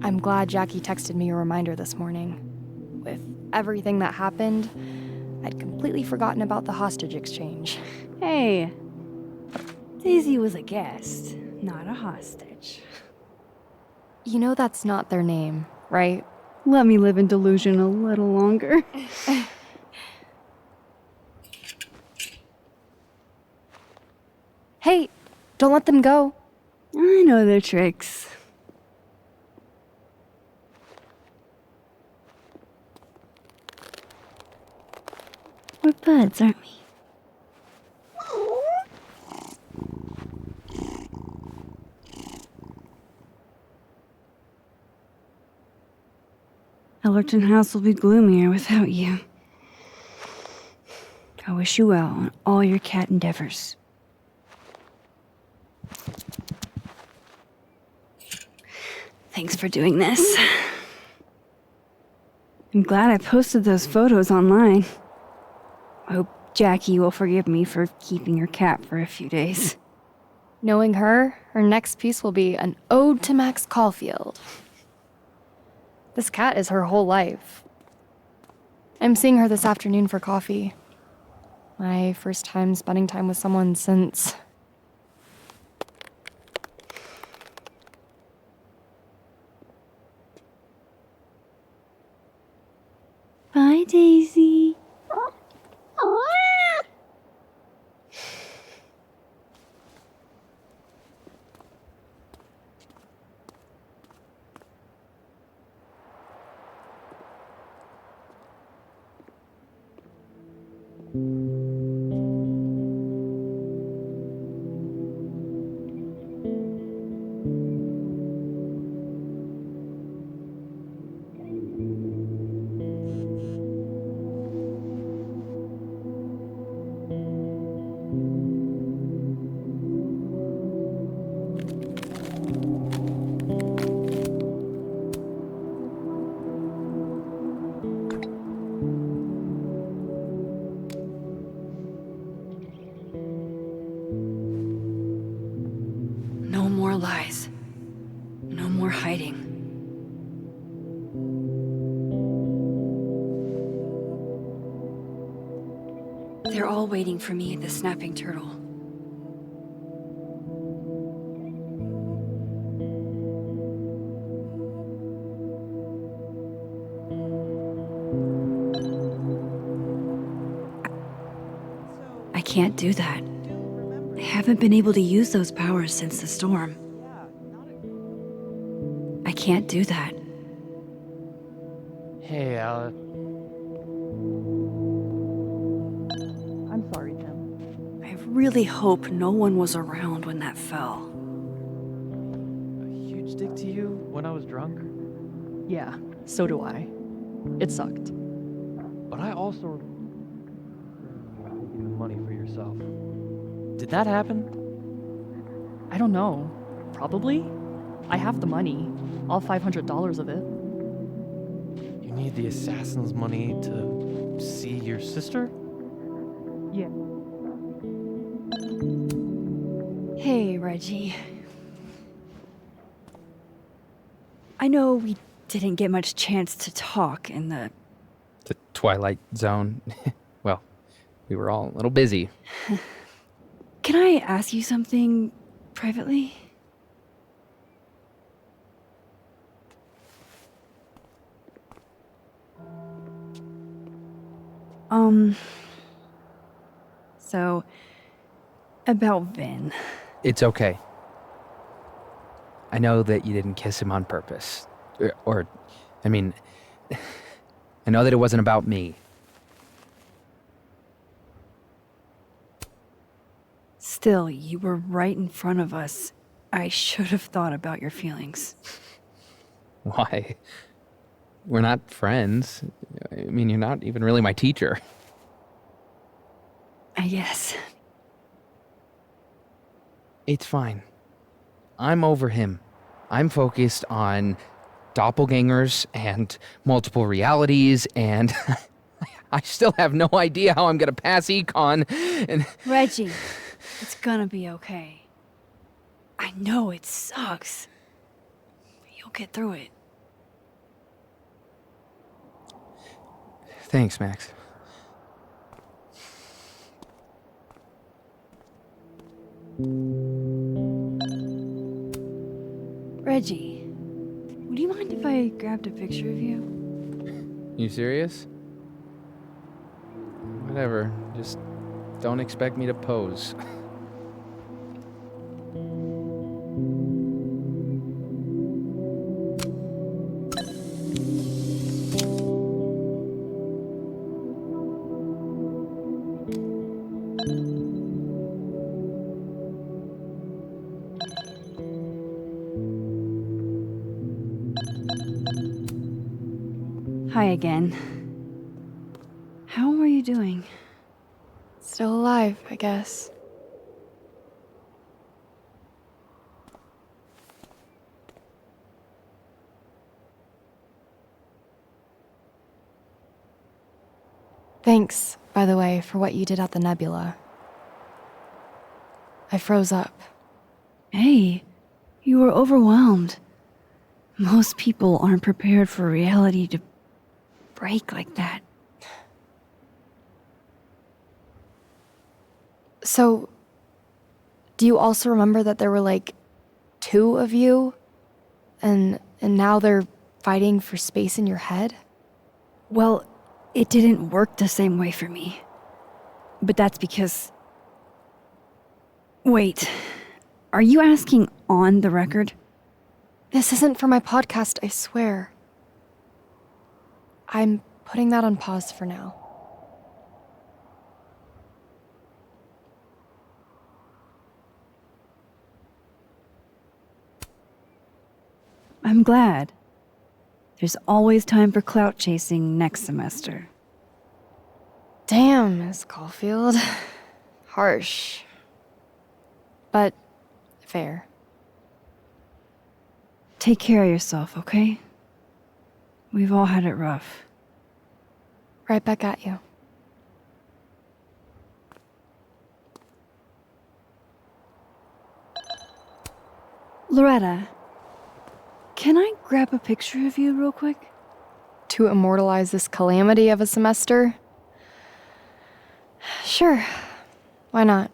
I'm glad Jackie texted me a reminder this morning. With everything that happened, I'd completely forgotten about the hostage exchange. Hey, Daisy was a guest, not a hostage. You know that's not their name, right? Let me live in delusion a little longer. Hey, don't let them go. I know their tricks. We're buds, aren't we? Ellerton House will be gloomier without you. I wish you well on all your cat endeavors. Thanks for doing this. I'm glad I posted those photos online. I hope Jackie will forgive me for keeping her cat for a few days. Knowing her next piece will be an ode to Max Caulfield. This cat is her whole life. I'm seeing her this afternoon for coffee. My first time spending time with someone since... Bye, Daisy. No more lies. No more hiding. They're all waiting for me at the Snapping Turtle. I can't do that. I haven't been able to use those powers since the storm. I can't do that. Hey, Al. I'm sorry, Tim. I really hope no one was around when that fell. A huge dick to you when I was drunk? Yeah, so do I. It sucked. But I also remember taking the money for yourself. Did that happen? I don't know. Probably. I have the money. All $500 of it. You need the assassin's money to see your sister? Yeah. Hey, Reggie. I know we didn't get much chance to talk in the Twilight Zone. Well, we were all a little busy. Can I ask you something privately? So, about Vin. It's okay. I know that you didn't kiss him on purpose. I mean, I know that it wasn't about me. Still, you were right in front of us. I should have thought about your feelings. Why? We're not friends. I mean, you're not even really my teacher. I guess. It's fine. I'm over him. I'm focused on doppelgangers and multiple realities, and I still have no idea how I'm gonna pass econ. And Reggie, it's gonna be okay. I know it sucks, but you'll get through it. Thanks, Max. Reggie, would you mind if I grabbed a picture of you? You serious? Whatever. Just don't expect me to pose. Hi again. How are you doing? Still alive, I guess. Thanks, by the way, for what you did at the nebula. I froze up. Hey, you were overwhelmed. Most people aren't prepared for reality to break like that. So, do you also remember that there were like 2 of you? And now they're fighting for space in your head? Well, it didn't work the same way for me. But that's because... Wait, are you asking on the record? This isn't for my podcast, I swear. I'm putting that on pause for now. I'm glad. There's always time for clout chasing next semester. Damn, Miss Caulfield. Harsh. But fair. Take care of yourself, okay? We've all had it rough. Right back at you. Loretta, can I grab a picture of you real quick? To immortalize this calamity of a semester? Sure. Why not?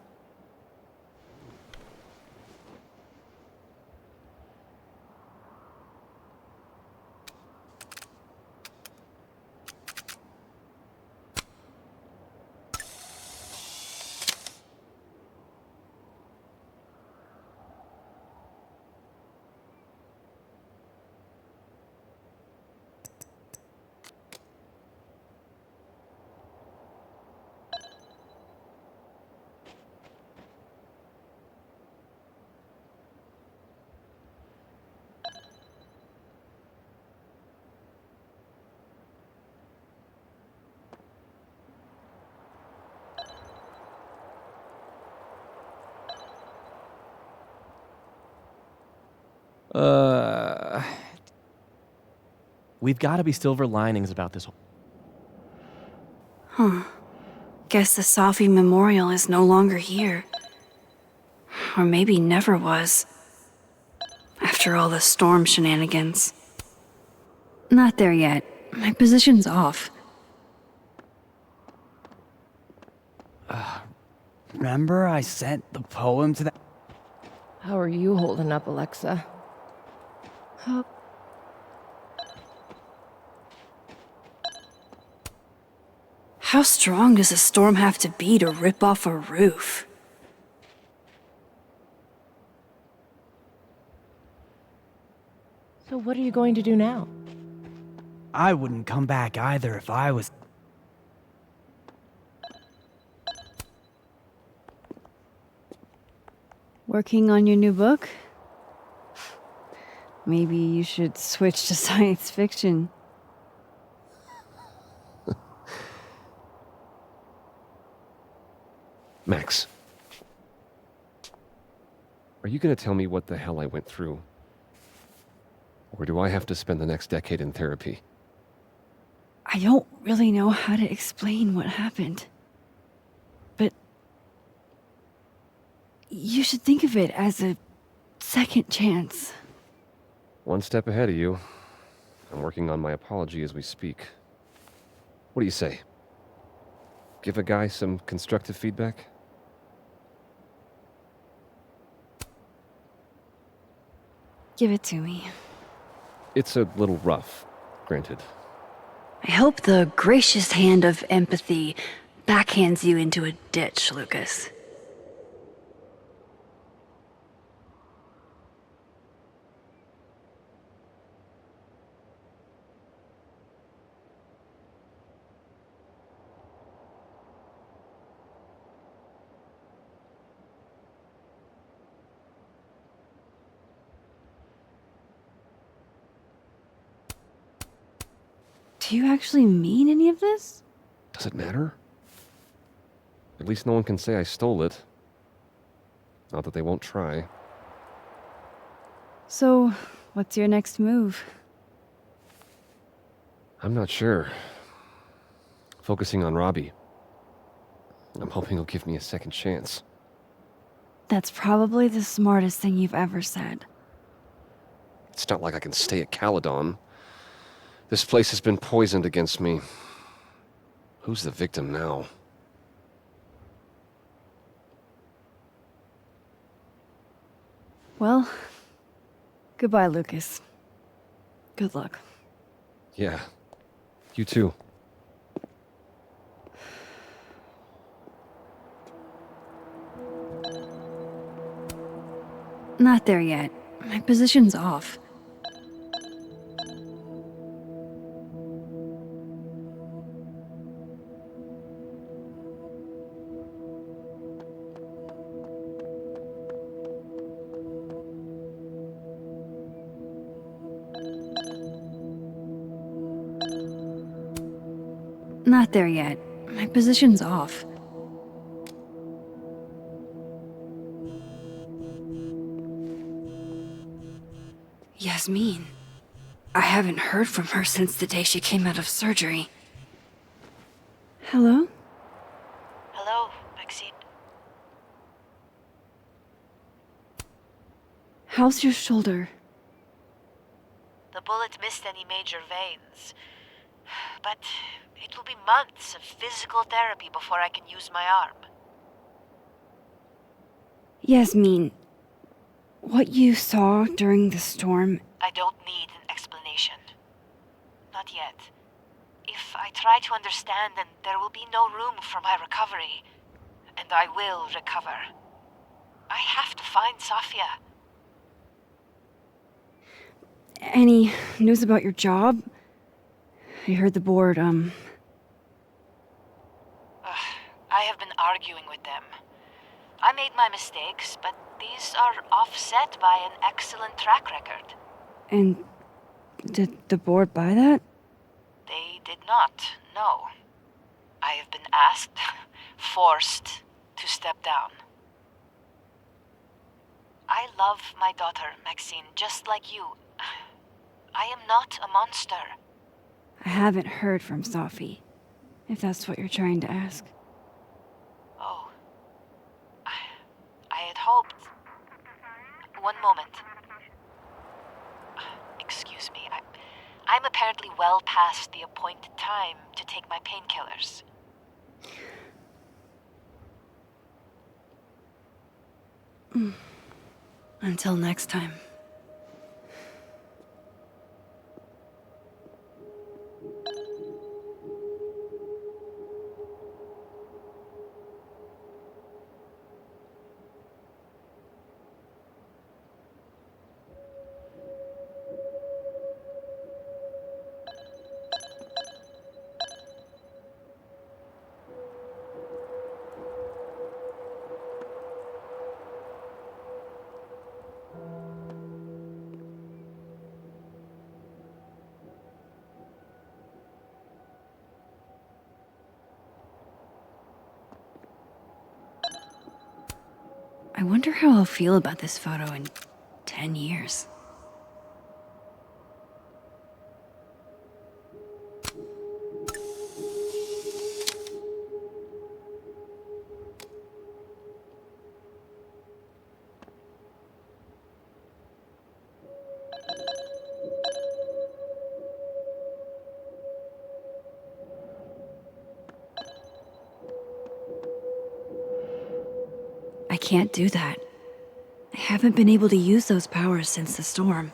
We've got to be silver linings about this. Huh. Guess the Safi Memorial is no longer here. Or maybe never was. After all the storm shenanigans. Not there yet. My position's off. Remember I sent the poem to that? How are you holding up, Alexa? How strong does a storm have to be to rip off a roof? So what are you going to do now? I wouldn't come back either if I was... Working on your new book? Maybe you should switch to science fiction. Max. Are you gonna tell me what the hell I went through? Or do I have to spend the next decade in therapy? I don't really know how to explain what happened. But you should think of it as a second chance. One step ahead of you. I'm working on my apology as we speak. What do you say? Give a guy some constructive feedback? Give it to me. It's a little rough, granted. I hope the gracious hand of empathy backhands you into a ditch, Lucas. Do you actually mean any of this? Does it matter? At least no one can say I stole it. Not that they won't try. So, what's your next move? I'm not sure. Focusing on Robbie. I'm hoping he'll give me a second chance. That's probably the smartest thing you've ever said. It's not like I can stay at Caledon. This place has been poisoned against me. Who's the victim now? Well, goodbye, Lucas. Good luck. Yeah, you too. Not there yet. My position's off. Not there yet. My position's off. Yasmin. I haven't heard from her since the day she came out of surgery. Hello? Hello, Maxine. How's your shoulder? The bullet missed any major veins. But it will be months of physical therapy before I can use my arm. Yasmin, what you saw during the storm... I don't need an explanation. Not yet. If I try to understand, then there will be no room for my recovery. And I will recover. I have to find Safia. Any news about your job? I heard the board, I have been arguing with them. I made my mistakes, but these are offset by an excellent track record. And did the board buy that? They did not, no. I have been asked, forced to step down. I I love my daughter, Maxine, just like you. I am not a monster. I haven't heard from Safi, if that's what you're trying to ask. Oh. I had hoped. One moment. Excuse me. I'm apparently well past the appointed time to take my painkillers. Until next time. I wonder how I'll feel about this photo in 10 years. I can't do that. I haven't been able to use those powers since the storm.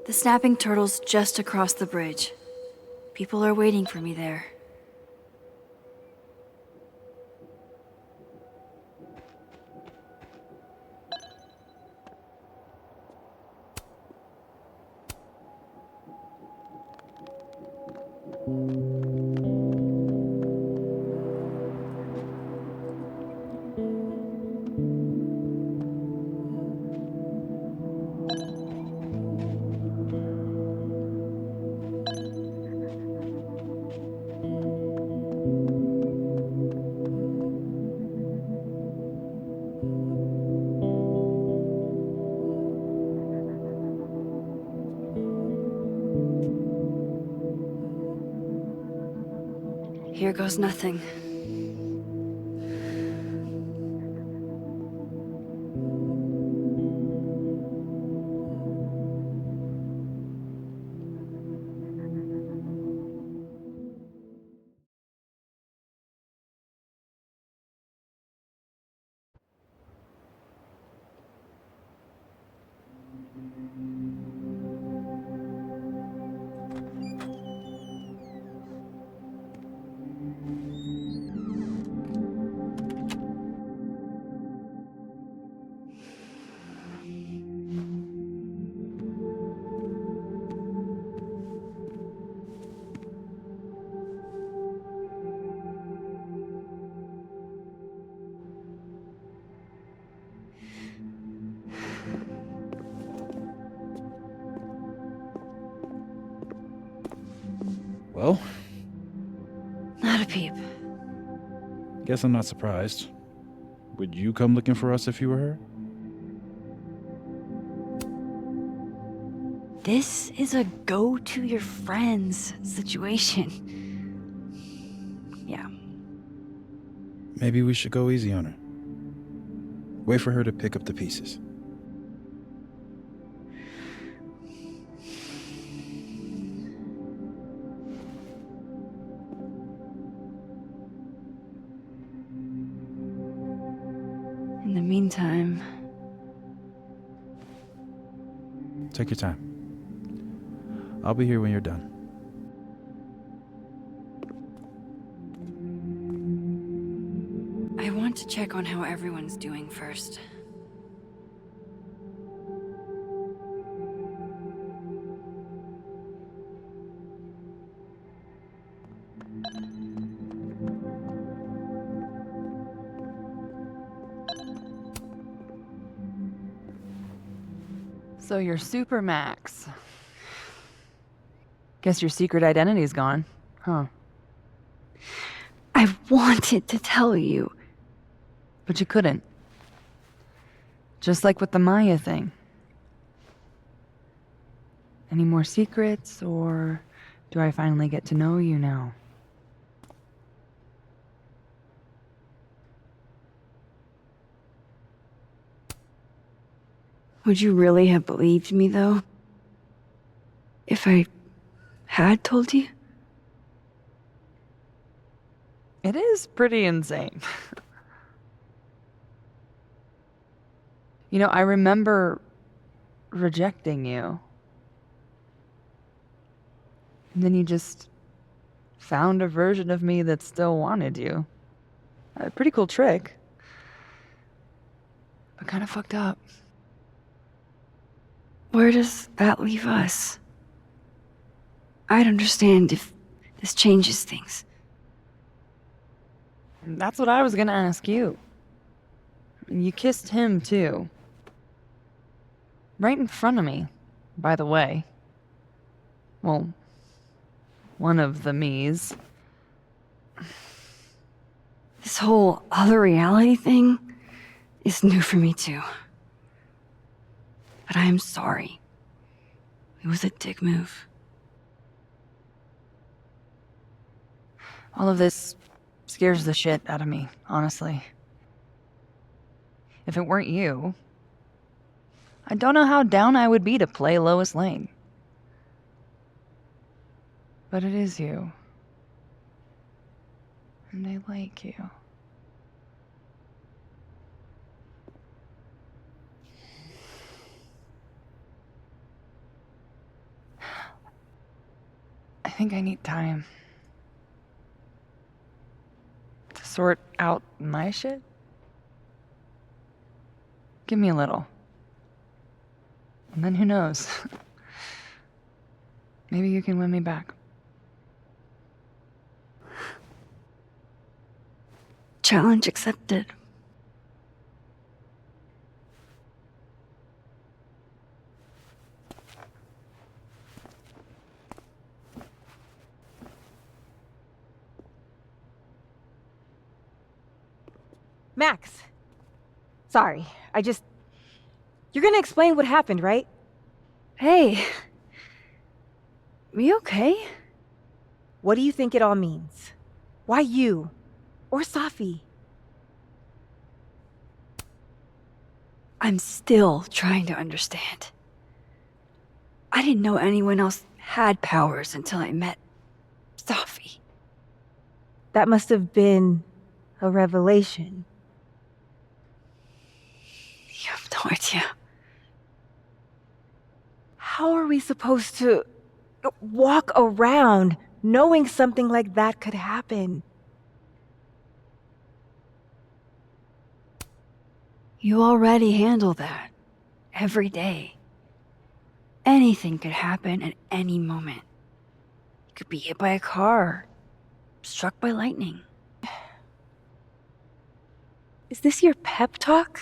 The snapping turtle's just across the bridge. People are waiting for me there. Here goes nothing. Well? Not a peep. Guess I'm not surprised. Would you come looking for us if you were her? This is a go to your friends situation. Yeah. Maybe we should go easy on her. Wait for her to pick up the pieces. In the meantime... Take your time. I'll be here when you're done. want to check on how everyone's doing first. So you're Super Max. Guess your secret identity's gone, huh? I wanted to tell you. But you couldn't. Just like with the Maya thing. Any more secrets, or do I finally get to know you now? Would you really have believed me, though? If I had told you? It is pretty insane. You know, I remember rejecting you. And then you just found a version of me that still wanted you. A pretty cool trick. But kind of fucked up. Where does that leave us? I'd understand if this changes things. That's what I was gonna ask you. You kissed him, too. Right in front of me, by the way. Well, one of the me's. This whole other reality thing is new for me, too. But I am sorry. It was a dick move. All of this scares the shit out of me, honestly. If it weren't you, I don't know how down I would be to play Lois Lane. But it is you. And I like you. I think I need time to sort out my shit. Give me a little. And then who knows? Maybe you can win me back. Challenge accepted. Max. Sorry, You're gonna explain what happened, right? Hey. We okay? What do you think it all means? Why you? Or Safi? I'm still trying to understand. I didn't know anyone else had powers until I met Safi. That must have been a revelation. You have no idea. How are we supposed to walk around knowing something like that could happen? You already handle that. Every day. Anything could happen at any moment. You could be hit by a car. Struck by lightning. Is this your pep talk?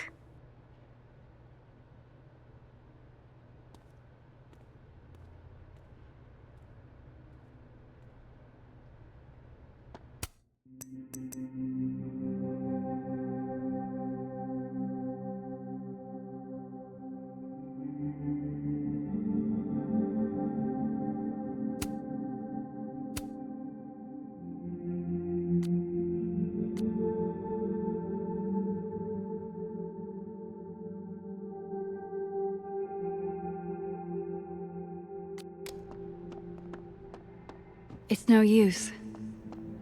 It's no use.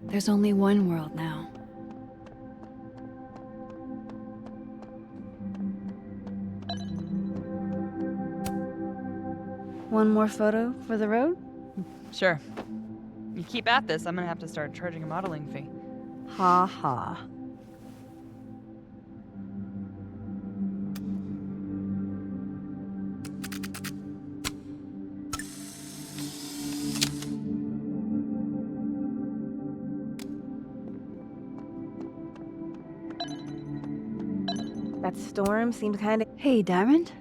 There's only one world now. One more photo for the road? Sure. You keep at this, I'm gonna have to start charging a modeling fee. Ha ha. That storm seemed kind of... Hey, Diamond.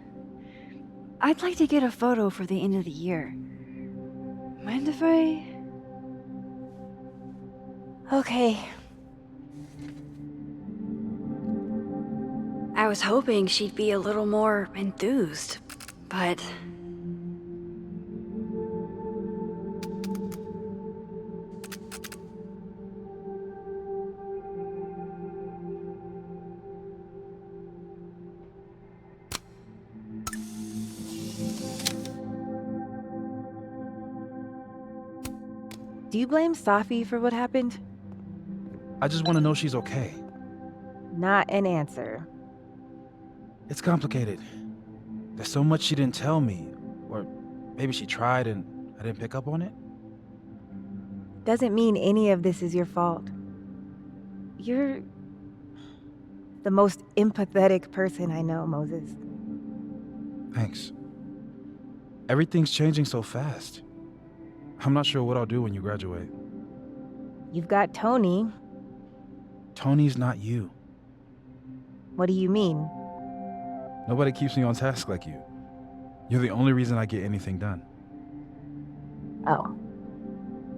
I'd like to get a photo for the end of the year. Mind if I... Okay. I was hoping she'd be a little more enthused, but... Do you blame Safi for what happened? I just want to know she's okay. Not an answer. It's complicated. There's so much she didn't tell me. Or maybe she tried and I didn't pick up on it? Doesn't mean any of this is your fault. You're the most empathetic person I know, Moses. Thanks. Everything's changing so fast. I'm not sure what I'll do when you graduate. You've got Tony. Tony's not you. What do you mean? Nobody keeps me on task like you. You're the only reason I get anything done. Oh.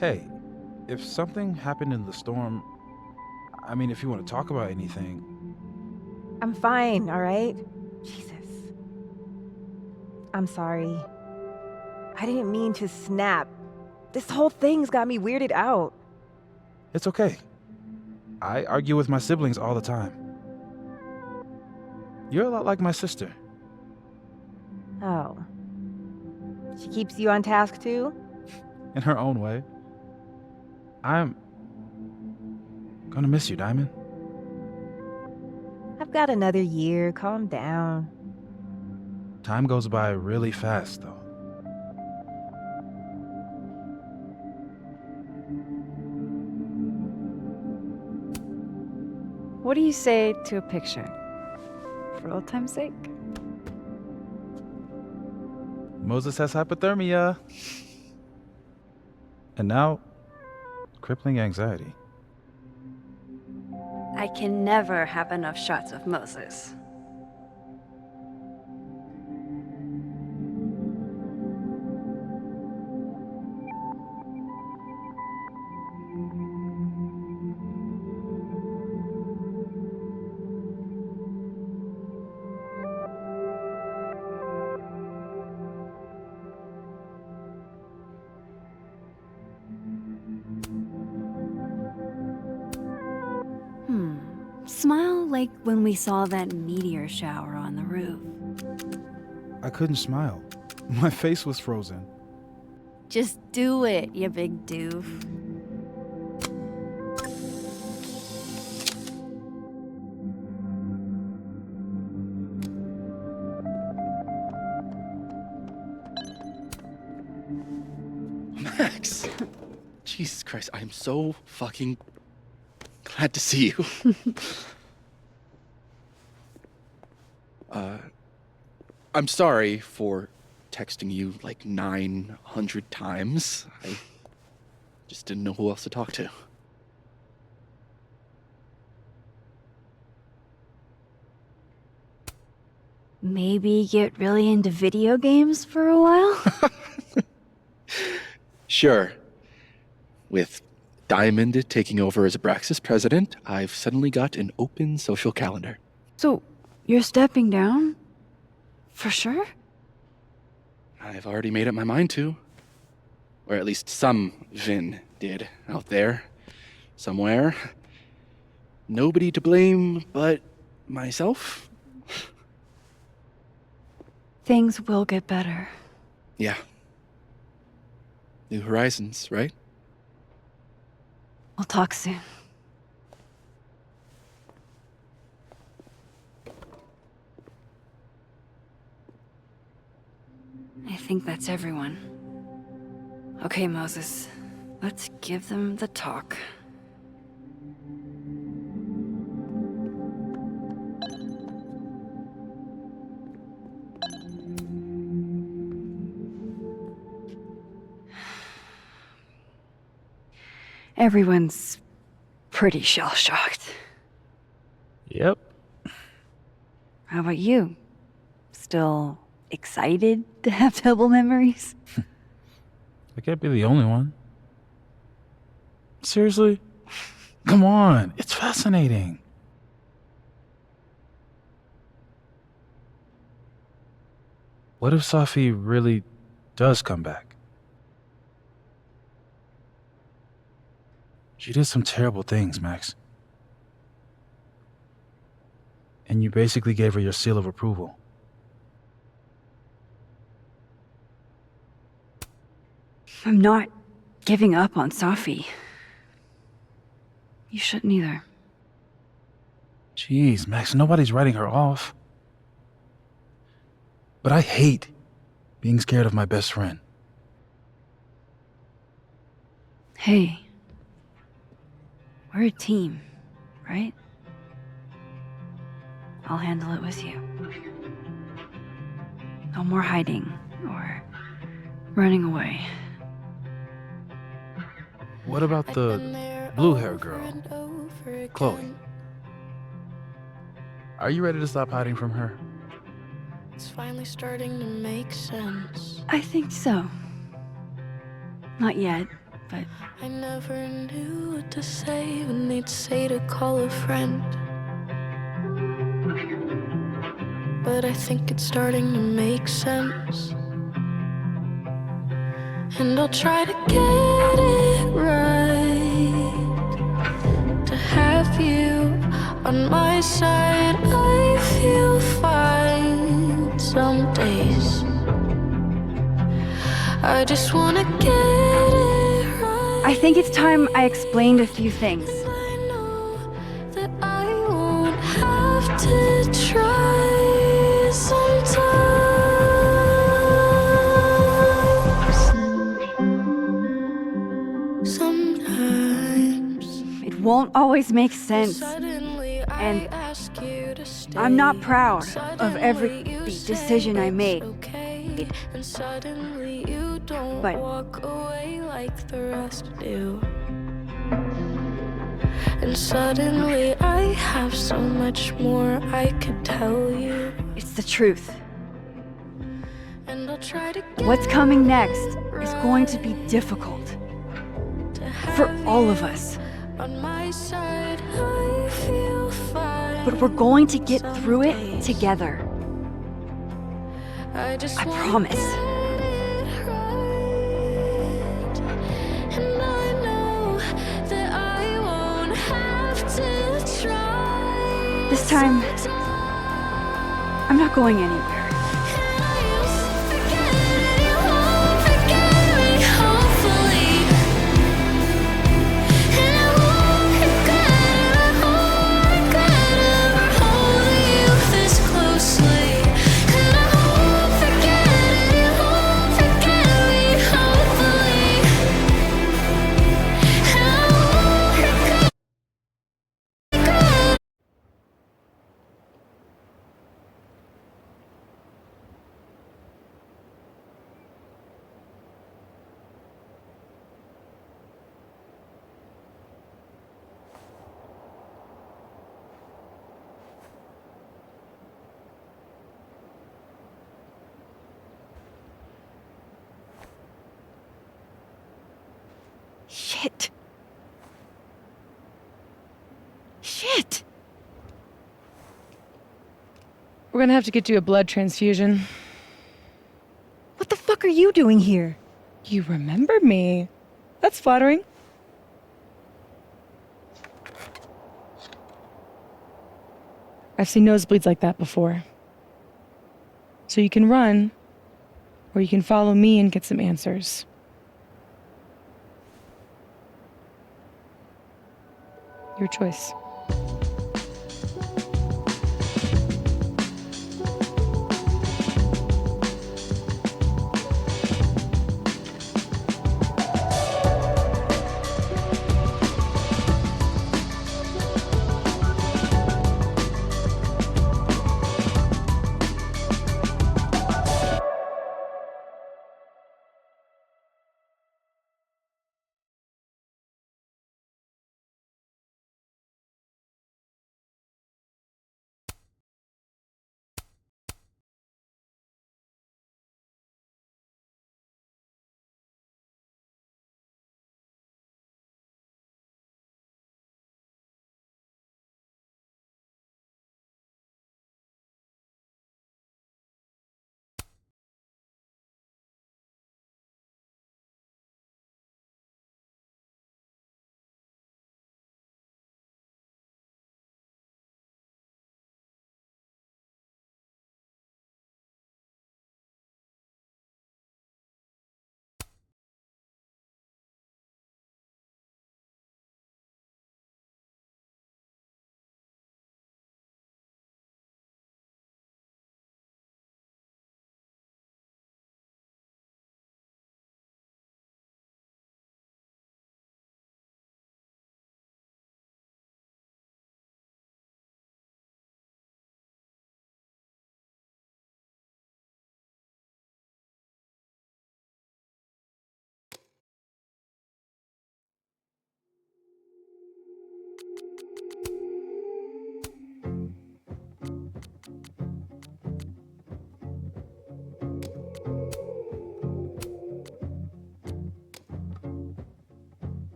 Hey, if something happened in the storm, I mean, if you want to talk about anything... I'm fine, all right? Jesus. I'm sorry. I didn't mean to snap. This whole thing's got me weirded out. It's okay. I argue with my siblings all the time. You're a lot like my sister. Oh. She keeps you on task too? In her own way. I'm gonna miss you, Diamond. I've got another year. Calm down. Time goes by really fast, though. What do you say to a picture? For old time's sake? Moses has hypothermia. And now, crippling anxiety. I can never have enough shots of Moses. Smile like when we saw that meteor shower on the roof. I couldn't smile. My face was frozen. Just do it, you big doof. Max! Jesus Christ, I am so fucking glad to see you. I'm sorry for texting you like 900 times. I just didn't know who else to talk to. Maybe get really into video games for a while? Sure. With Diamond taking over as Abraxas president, I've suddenly got an open social calendar. So, you're stepping down? For sure? I've already made up my mind to. Or at least some Vin did out there. Somewhere. Nobody to blame but myself. Things will get better. Yeah. New horizons, right? We'll talk soon. I think that's everyone. Okay, Moses. Let's give them the talk. Everyone's pretty shell-shocked. Yep. How about you? Still excited to have double memories? I can't be the only one. Seriously? Come on, it's fascinating. What if Safi really does come back? She did some terrible things, Max. And you basically gave her your seal of approval. I'm not giving up on Safi. You shouldn't either. Jeez, Max, nobody's writing her off. But I hate being scared of my best friend. Hey. We're a team, right? I'll handle it with you. No more hiding or running away. What about the blue-haired girl, Chloe? Are you ready to stop hiding from her? It's finally starting to make sense. I think so. Not yet, but... I never knew what to say when they'd say to call a friend. But I think it's starting to make sense. And I'll try to get it right. To have you on my side, I feel fine some days. I just wanna get it right. I think it's time I explained a few things. I know that I won't have to try sometimes. It won't always make sense. Suddenly I And ask you to stay. I'm not proud of every Suddenly you decision say I made. okay. And suddenly you don't But- walk away like the rest do. And suddenly I have so much more I could tell you. It's the truth. And I'll try to get What's coming next is going to be difficult. to have For all of us. on my side, I feel fine. But we're going to get through it together. I just I wanna promise. get it right. And I know that I won't have to try. This time, I'm not going anywhere. Shit. Shit. We're gonna have to get you a blood transfusion. What the fuck are you doing here? You remember me. That's flattering. I've seen nosebleeds like that before. So you can run, or you can follow me and get some answers. Your choice.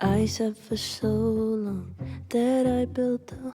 I said for so long that I built a